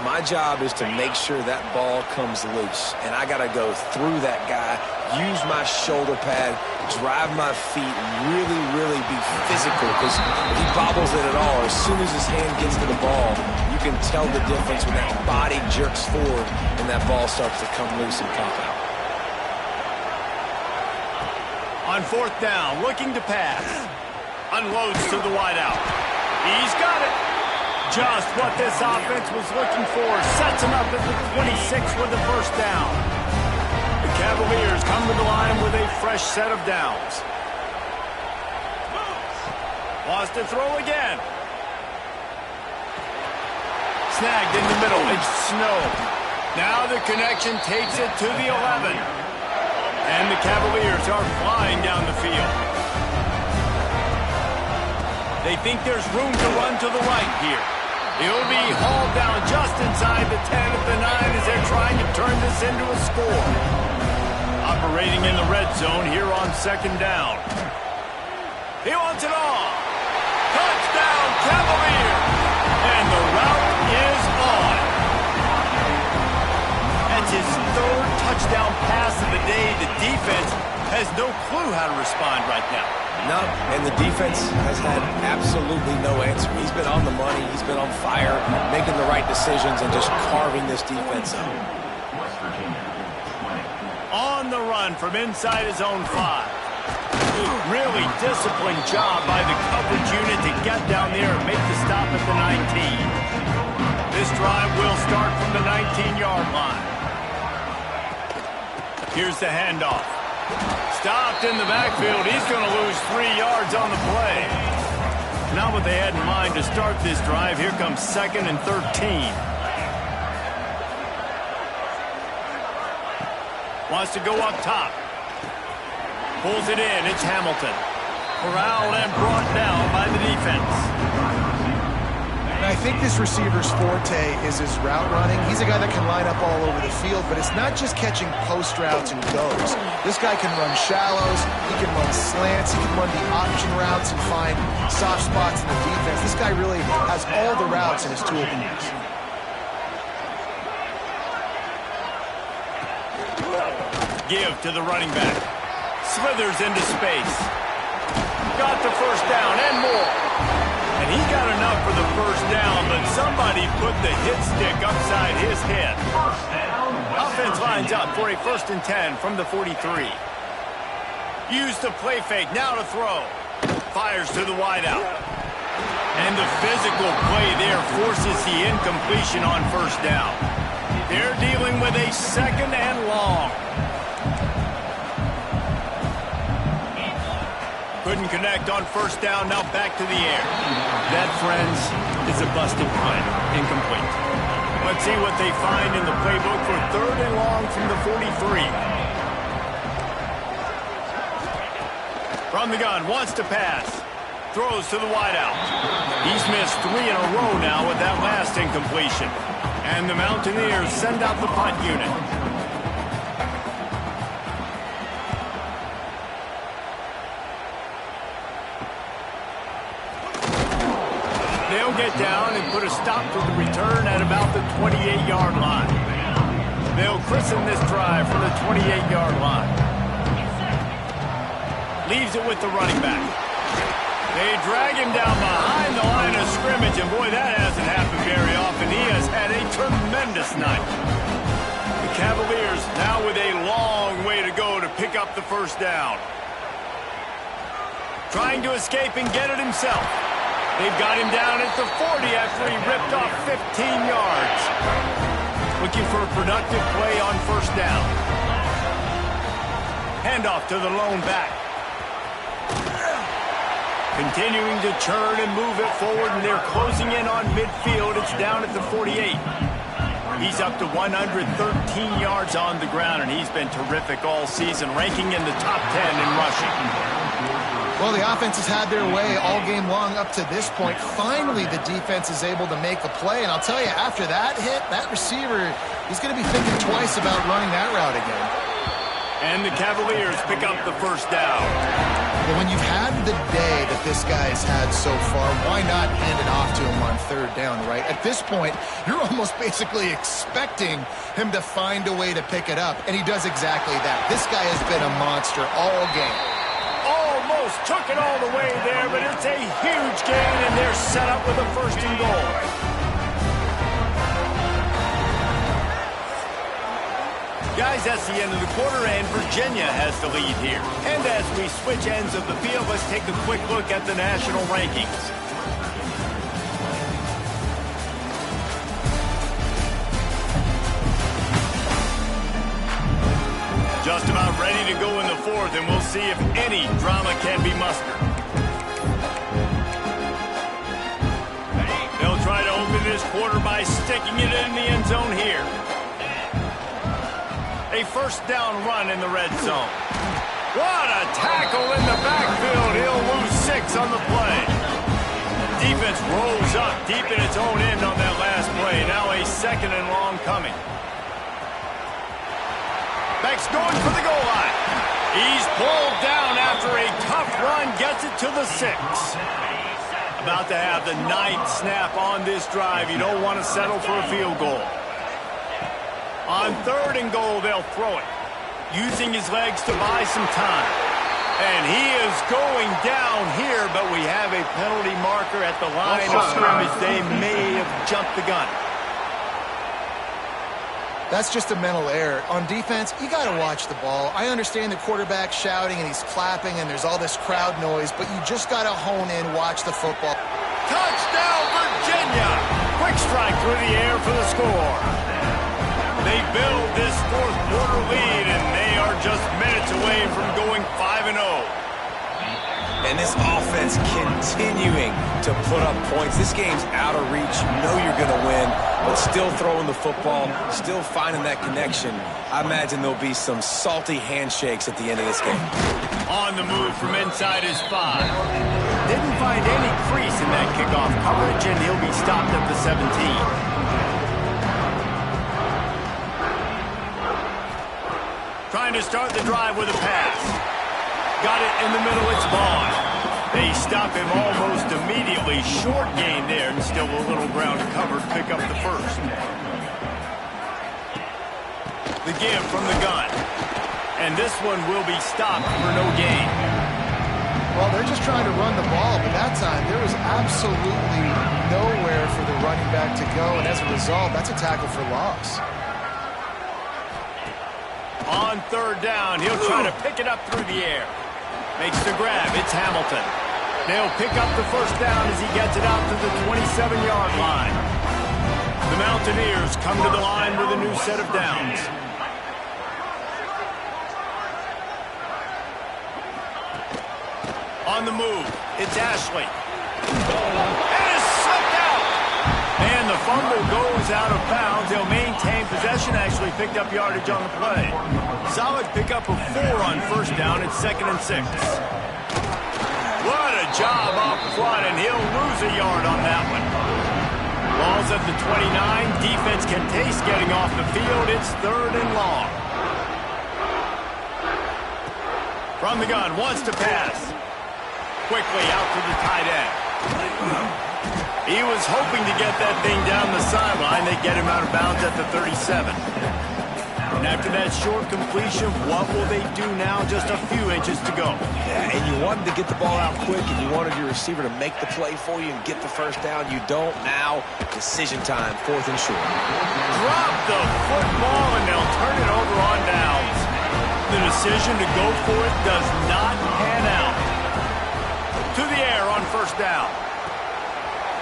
My job is to make sure that ball comes loose, and I got to go through that guy, use my shoulder pad, drive my feet, really, really be physical, because if he bobbles it at all, as soon as his hand gets to the ball, you can tell the difference when that body jerks forward and that ball starts to come loose and pop out. On 4th down, looking to pass. Unloads to the wideout. He's got it. Just what this offense was looking for. Sets him up at the 26 with the first down. The Cavaliers come to the line with a fresh set of downs. Wants to throw again. Snagged in the middle. It's Snow. Now the connection takes it to the 11. And the Cavaliers are flying down the field. They think there's room to run to the right here. He'll be hauled down just inside the 10 at the 9 as they're trying to turn this into a score. Operating in the red zone here on 2nd down. He wants it all. Touchdown, Cavaliers! And the route is on. That's his 3rd touchdown pass of the day. The defense has no clue how to respond right now. No, and the defense has had absolutely no answer. He's been on the money. He's been on fire, making the right decisions and just carving this defense up. On the run from inside his own 5. Really disciplined job by the coverage unit to get down there and make the stop at the 19. This drive will start from the 19-yard line. Here's the handoff. Stopped in the backfield. He's going to lose 3 yards on the play. Not what they had in mind to start this drive. Here comes 2nd and 13. Wants to go up top. Pulls it in. It's Hamilton. Corralled and brought down by the defense. And I think this receiver's forte is his route running. He's a guy that can line up all over the field, but it's not just catching post routes and goes. This guy can run shallows, he can run slants, he can run the option routes and find soft spots in the defense. This guy really has all the routes in his toolbox. Give to the running back. Slithers into space. Got the first down and more. And he got enough for the first down, but somebody put the hit stick upside his head. Offense lines up for a 1st and 10 from the 43. Use the play fake, now to throw. Fires to the wideout. And the physical play there forces the incompletion on first down. They're dealing with a 2nd and long. Couldn't connect on first down, now back to the air. That, friends, is a busted punt. Incomplete. Let's see what they find in the playbook for 3rd and long from the 43. From the gun, wants to pass. Throws to the wideout. He's missed 3 in a row now with that last incompletion. And the Mountaineers send out the punt unit. They'll get down and put a stop to the return at about the 28-yard line. They'll christen this drive from the 28-yard line. Leaves it with the running back. They drag him down behind the line of scrimmage, and boy, that hasn't happened very often. He has had a tremendous night. The Cavaliers now with a long way to go to pick up the first down. Trying to escape and get it himself. They've got him down at the 40 after he ripped off 15 yards. Looking for a productive play on first down. Handoff to the lone back. Continuing to churn and move it forward, and they're closing in on midfield. It's down at the 48. He's up to 113 yards on the ground, and he's been terrific all season, ranking in the top 10 in rushing. Well, the offense has had their way all game long up to this point. Finally, the defense is able to make a play. And I'll tell you, after that hit, that receiver, he's going to be thinking twice about running that route again. And the Cavaliers pick up the first down. Well, when you've had the day that this guy's had so far, why not hand it off to him on 3rd down, right? At this point, you're almost basically expecting him to find a way to pick it up. And he does exactly that. This guy has been a monster all game. Almost took it all the way there, but it's a huge gain, and they're set up with a 1st and goal. Guys, that's the end of the quarter, and Virginia has the lead here. And as we switch ends of the field, let's take a quick look at the national rankings. Just about ready to go in the 4th, and we'll see if any drama can be mustered. They'll try to open this quarter by sticking it in the end zone here. A 1st down run in the red zone. What a tackle in the backfield. He'll lose 6 on the play. Defense rolls up deep in its own end on that last play. Now a 2nd and long coming. Back's going for the goal line. He's pulled down after a tough run, gets it to the 6. About to have the 9th snap on this drive. You don't want to settle for a field goal. On 3rd and goal, they'll throw it. Using his legs to buy some time. And he is going down here, but we have a penalty marker at the line of scrimmage. They may have jumped the gun. That's just a mental error. On defense, you got to watch the ball. I understand the quarterback shouting and he's clapping and there's all this crowd noise, but you just got to hone in, watch the football. Touchdown, Virginia! Quick strike through the air for the score. They build this fourth quarter lead, and they are just minutes away from going 5-0. And this offense continuing to put up points. This game's out of reach. You know you're going to win, but still throwing the football, still finding that connection. I imagine there'll be some salty handshakes at the end of this game. On the move from inside his 5. Didn't find any crease in that kickoff coverage, and he'll be stopped at the 17. Trying to start the drive with a pass. Got it in the middle, it's Vaughn. They stop him almost immediately. Short gain there, and still a little ground covered. Pick up the first. The give from the gun. And this one will be stopped for no gain. Well, they're just trying to run the ball, but that time there was absolutely nowhere for the running back to go, and as a result, that's a tackle for loss. On third down, he'll try to pick it up through the air. Makes the grab. It's Hamilton. They'll pick up the first down as he gets it out to the 27-yard line. The Mountaineers come to the line with a new set of downs. On the move, it's Ashley. And it's slipped out. And the fumble goes out of bounds. They'll maintain possession. Actually picked up yardage on the play. Solid pickup of 4 on first down. It's 2nd and 6. What a job up front, and he'll lose a yard on that one. Ball's at the 29. Defense can taste getting off the field. It's 3rd and long. From the gun, wants to pass. Quickly out to the tight end. He was hoping to get that thing down the sideline. They get him out of bounds at the 37. And after that short completion, what will they do now? Just a few inches to go. Yeah, and you wanted to get the ball out quick, and you wanted your receiver to make the play for you and get the first down. You don't now. Decision time, 4th and short. Drop the football, and they'll turn it over on downs. The decision to go for it does not pan out. To the air on first down.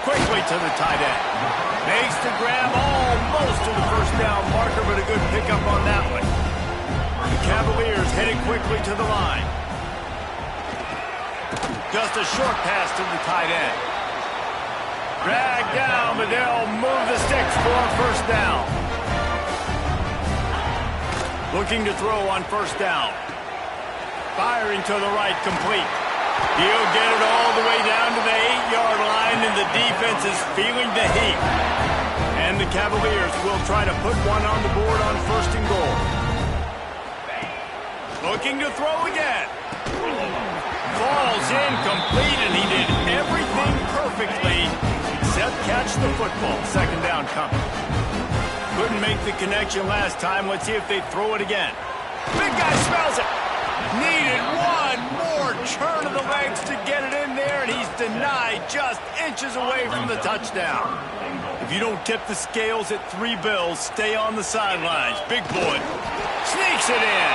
Quickly to the tight end. Makes the grab almost to the first down marker, but a good pickup on that one. The Cavaliers headed quickly to the line. Just a short pass to the tight end. Dragged down, but they'll move the sticks for first down. Looking to throw on first down. Firing to the right, complete. He'll get it all the way down to the 8-yard line, and the defense is feeling the heat. And the Cavaliers will try to put one on the board on 1st and goal. Looking to throw again. Falls incomplete, and he did everything perfectly except catch the football. 2nd down coming. Couldn't make the connection last time. Let's see if they throw it again. Big guy smells it. Needed one more turn of the legs to get it in there, and he's denied just inches away from the touchdown. If you don't tip the scales at 3 bills, stay on the sidelines. Big boy sneaks it in.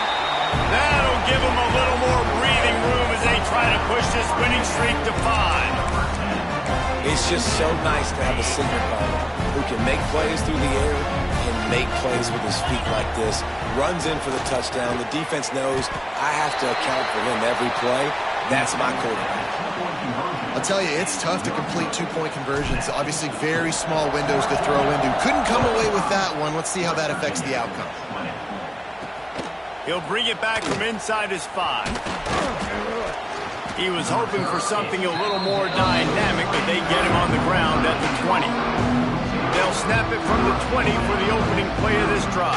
That'll give him a little more breathing room as they try to push this winning streak to 5. It's just so nice to have a signal caller who can make plays through the air and make plays with his feet like this. Runs in for the touchdown. The defense knows I have to account for him every play. That's my quarterback. I'll tell you, it's tough to complete 2-point conversions. Obviously, very small windows to throw into. Couldn't come away with that one. Let's see how that affects the outcome. He'll bring it back from inside his 5. He was hoping for something a little more dynamic, but they get him on the ground at the 20. They'll snap it from the 20 for the opening play of this drive.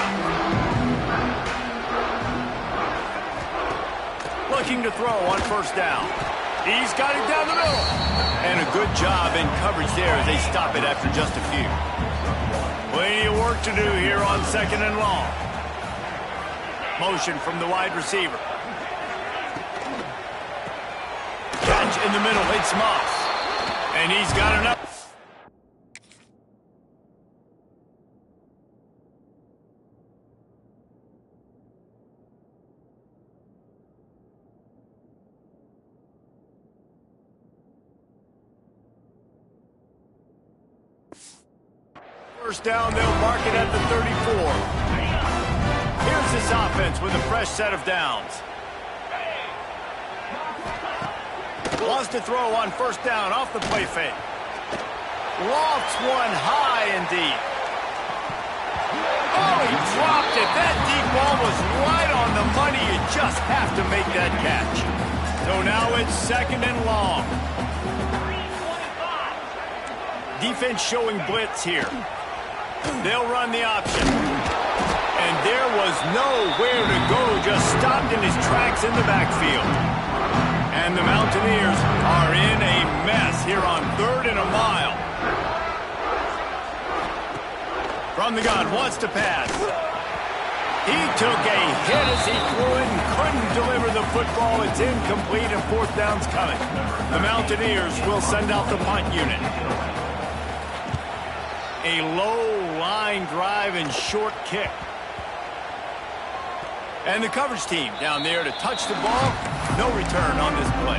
Looking to throw on first down. He's got it down the middle. And a good job in coverage there as they stop it after just a few. Plenty of work to do here on 2nd and long. Motion from the wide receiver. Catch in the middle, it's Moss. And he's got enough. First down, they'll mark it at the 34. Here's this offense with a fresh set of downs. Wants to throw on first down off the play fake. Lofts one high and deep. Oh, he dropped it. That deep ball was right on the money. You just have to make that catch. So now it's second and long. Defense showing blitz here. They'll run the option. And there was nowhere to go. Just stopped in his tracks in the backfield. And the Mountaineers are in a mess here on 3rd and a mile. From the gun, wants to pass. He took a hit as he threw it and couldn't deliver the football. It's incomplete and 4th down's coming. The Mountaineers will send out the punt unit. A low line drive and short kick. And the coverage team down there to touch the ball. No return on this play.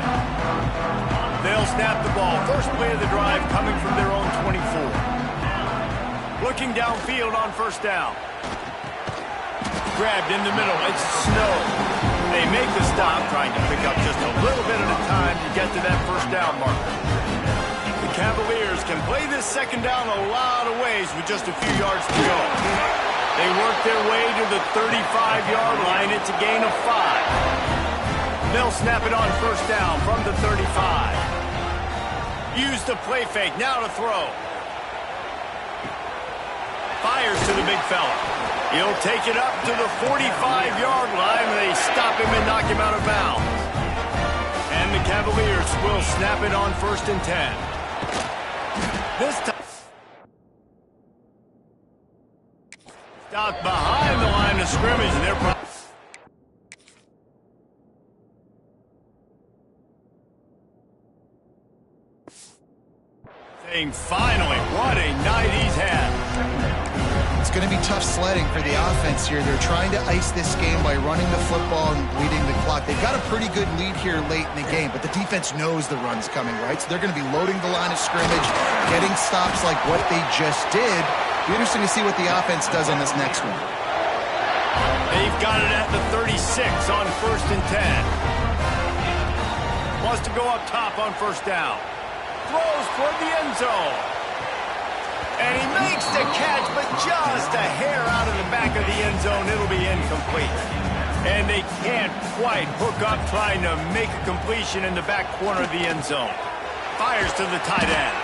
They'll snap the ball. First play of the drive coming from their own 24. Looking downfield on first down. Grabbed in the middle. It's Snow. They make the stop, trying to pick up just a little bit at a time to get to that first down marker. The Cavaliers can play this second down a lot of ways with just a few yards to go. They work their way to the 35-yard line. It's a gain of 5. They'll snap it on first down from the 35. Use the play fake. Now to throw. Fires to the big fella. He'll take it up to the 45-yard line. They stop him and knock him out of bounds. And the Cavaliers will snap it on 1st and 10. This time. Stopped behind the line of scrimmage, and they're probably... saying, finally, what a night he's had. It's going to be tough sledding for the offense here. They're trying to ice this game by running the football and bleeding the clock. They've got a pretty good lead here late in the game, but the defense knows the run's coming, right? So they're going to be loading the line of scrimmage, getting stops like what they just did. Be interesting to see what the offense does on this next one. They've got it at the 36 on 1st and 10. Wants to go up top on first down. Throws toward the end zone. And he makes the catch, but just a hair out of the back of the end zone. It'll be incomplete. And they can't quite hook up trying to make a completion in the back corner of the end zone. Fires to the tight end.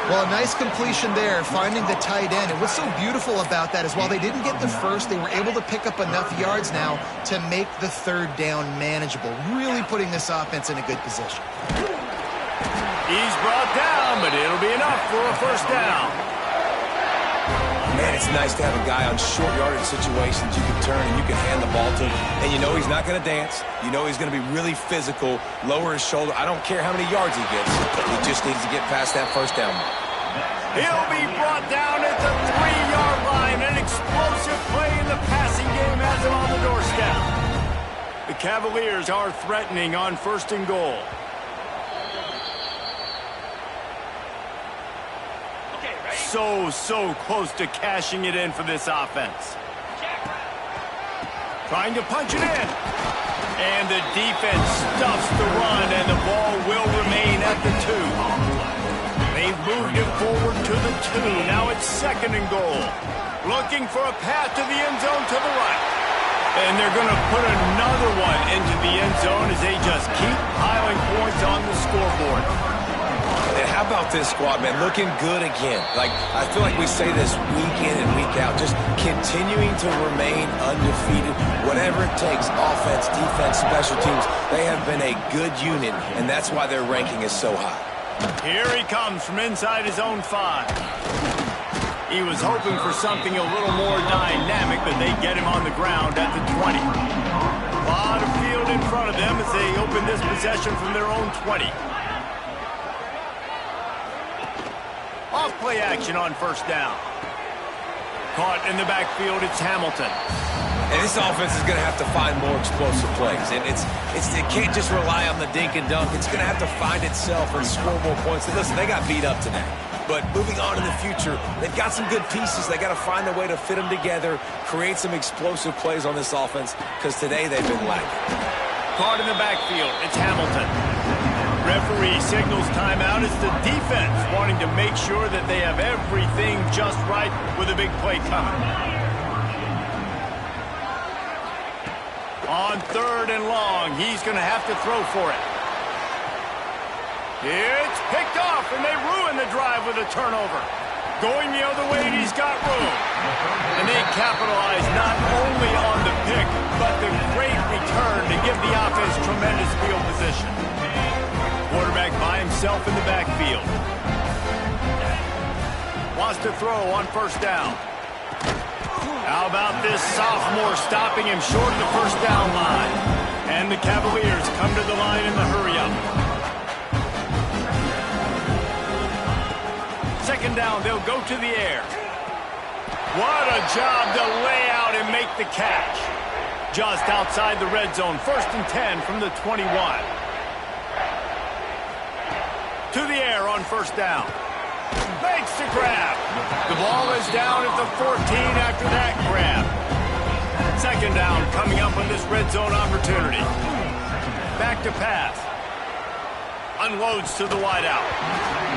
Well, a nice completion there, finding the tight end. And what's so beautiful about that is while they didn't get the first, they were able to pick up enough yards now to make the 3rd down manageable, really putting this offense in a good position. He's brought down, but it'll be enough for a first down. Man, it's nice to have a guy on short yardage situations you can turn and you can hand the ball to him. And you know he's not going to dance. You know he's going to be really physical, lower his shoulder. I don't care how many yards he gets. He just needs to get past that first down. He'll be brought down at the 3-yard line. An explosive play in the passing game has him on the doorstep. The Cavaliers are threatening on 1st and goal. So close to cashing it in for this offense. Trying to punch it in. And the defense stuffs the run, and the ball will remain at the 2. They've moved it forward to the 2. Now it's 2nd and goal. Looking for a path to the end zone to the right. And they're going to put another one into the end zone as they just keep piling points on the scoreboard. And how about this squad, man? Looking good again. Like, I feel like we say this week in and week out, just continuing to remain undefeated. Whatever it takes, offense, defense, special teams, they have been a good unit, and that's why their ranking is so high. Here he comes from inside his own 5. He was hoping for something a little more dynamic, but they get him on the ground at the 20. A lot of field in front of them as they open this possession from their own 20. Off play action on first down. Caught in the backfield, it's Hamilton. And this offense is going to have to find more explosive plays. And it can't just rely on the dink and dunk. It's going to have to find itself and score more points. And listen, they got beat up today. But moving on in the future, they've got some good pieces. They got to find a way to fit them together, create some explosive plays on this offense, because today they've been lacking. Caught in the backfield. It's Hamilton. Referee signals timeout. It's the defense wanting to make sure that they have everything just right with a big play coming. On 3rd and long, he's going to have to throw for it. It's picked off, and they ruin the drive with a turnover. Going the other way, and he's got room. And they capitalize not only on the pick, but the great return to give the offense tremendous field position. Quarterback by himself in the backfield. Wants to throw on 1st down. How about this sophomore stopping him short of the 1st down line? And the Cavaliers come to the line in the hurry-up. 2nd down, they'll go to the air. What a job to lay out and make the catch. Just outside the red zone, 1st and 10 from the 21. To the air on 1st down. Makes the grab. The ball is down at the 14 after that grab. 2nd down coming up on this red zone opportunity. Back to pass. Unloads to the wideout.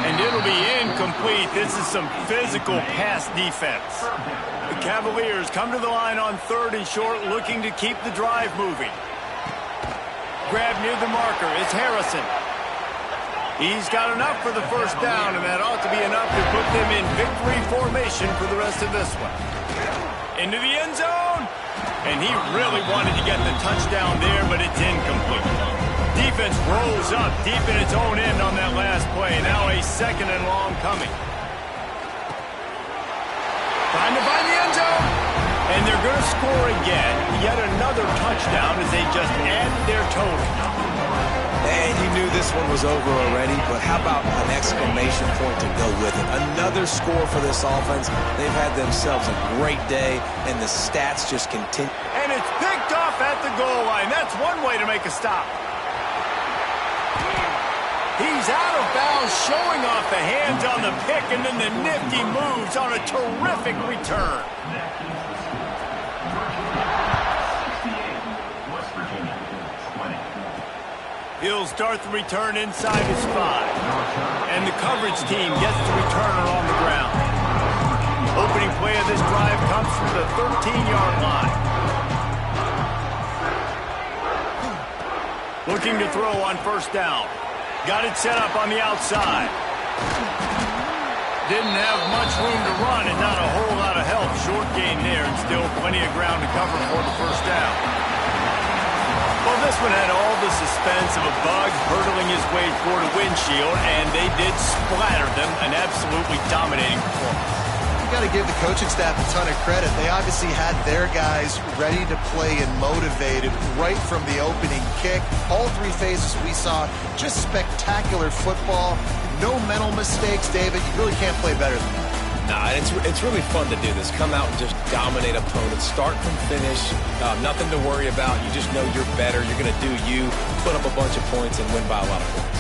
And it'll be incomplete. This is some physical pass defense. The Cavaliers come to the line on 3rd and short, looking to keep the drive moving. Grab near the marker. It's Harrison. He's got enough for the 1st down, and that ought to be enough to put them in victory formation for the rest of this one. Into the end zone. And he really wanted to get the touchdown there, but it's incomplete. Defense rolls up deep in its own end on that last play. Now a 2nd and long coming. Trying to find the end zone. And they're going to score again. Yet another touchdown as they just add their total. And you knew this one was over already, but how about an exclamation point to go with it? Another score for this offense. They've had themselves a great day, and the stats just continue. And it's picked off at the goal line. That's one way to make a stop. He's out of bounds, showing off the hands on the pick, and then the nifty moves on a terrific return. He'll start the return inside his 5. And the coverage team gets the returner on the ground. Opening play of this drive comes from the 13-yard line. Looking to throw on 1st down. Got it set up on the outside. Didn't have much room to run and not a whole lot of help. Short gain there and still plenty of ground to cover for the 1st down. Well, this one had all the suspense of a bug hurtling his way toward a windshield, and they did splatter them. An absolutely dominating performance. You got to give the coaching staff a ton of credit. They obviously had their guys ready to play and motivated right from the opening kick. All 3 phases we saw, just spectacular football. No mental mistakes, David. You really can't play better than that. Nah, it's really fun to do this. Come out and just dominate opponents. Start from finish. Nothing to worry about. You just know you're better. You're going to do you, put up a bunch of points, and win by a lot of points.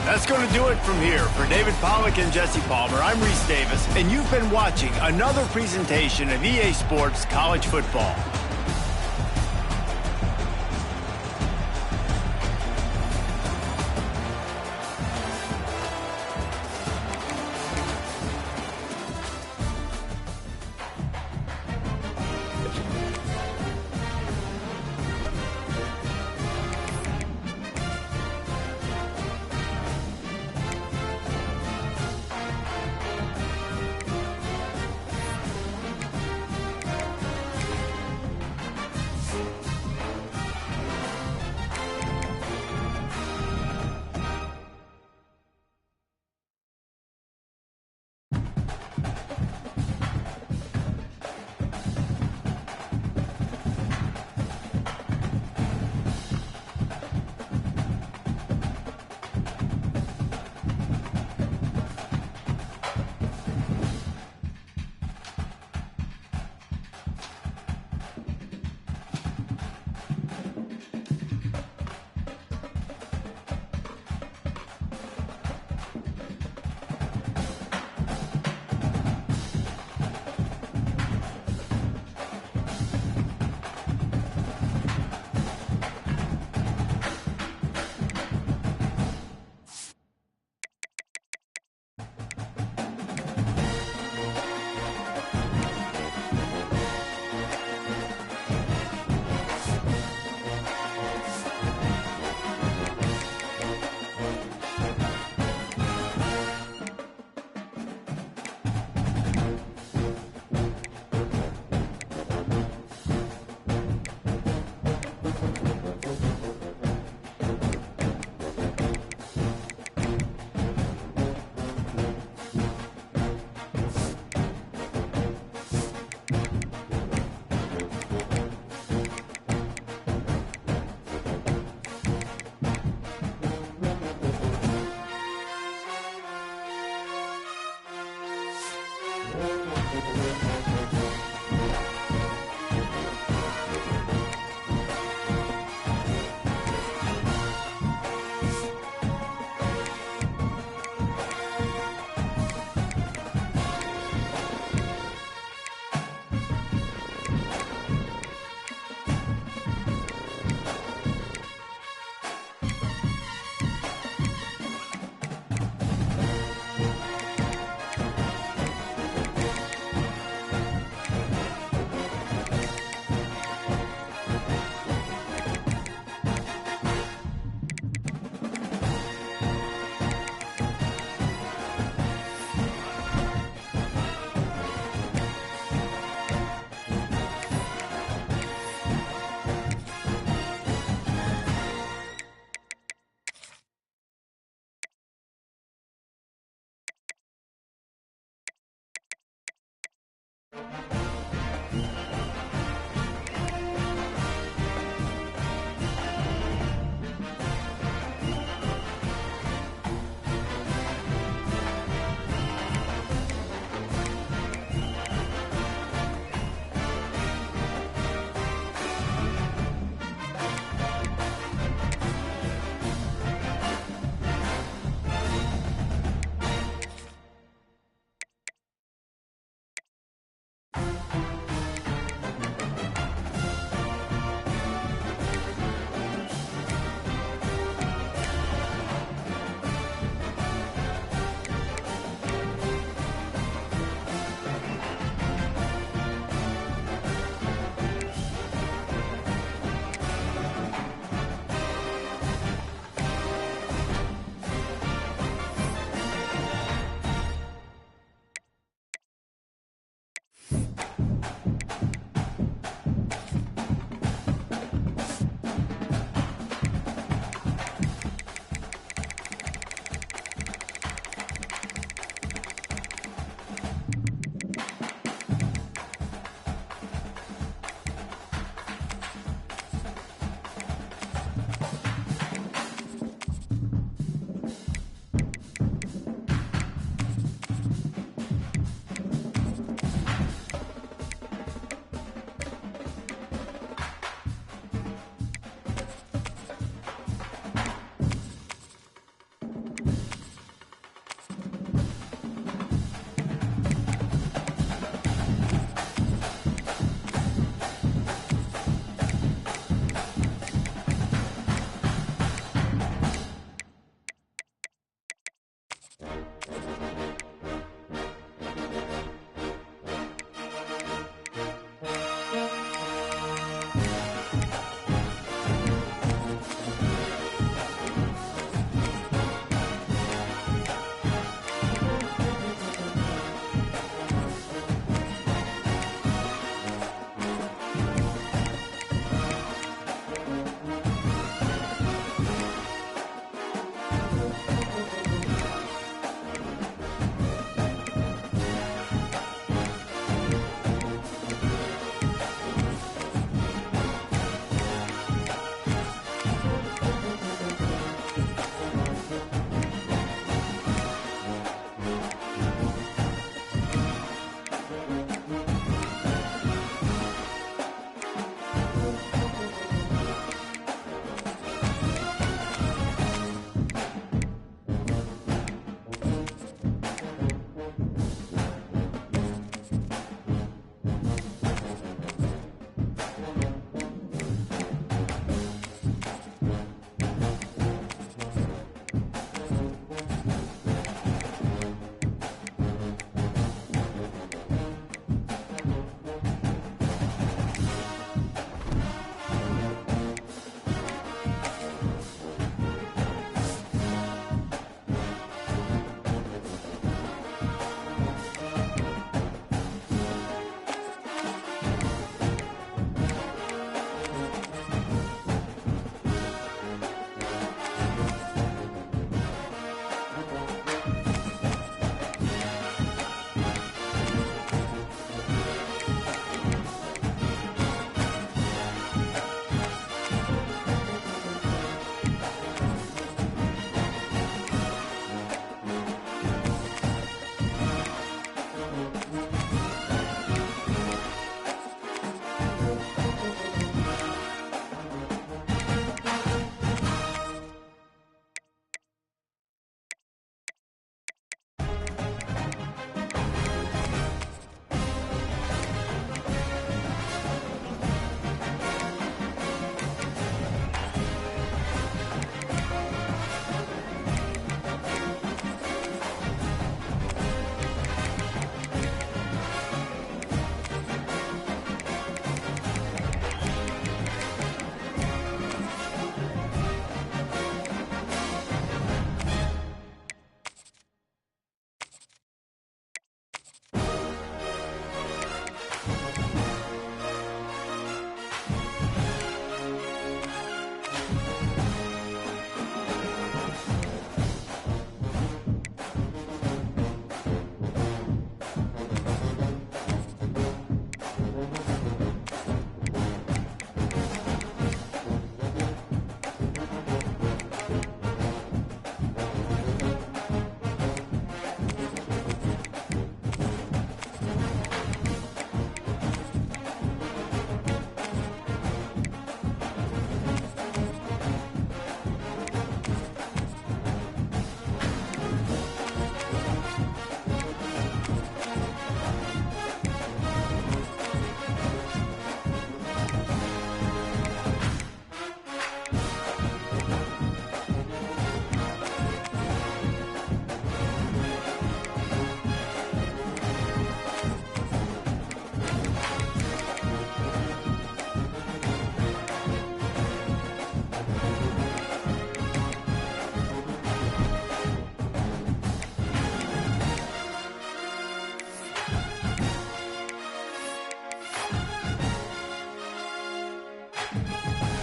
That's going to do it from here. For David Pollack and Jesse Palmer, I'm Reese Davis, and you've been watching another presentation of EA Sports College Football.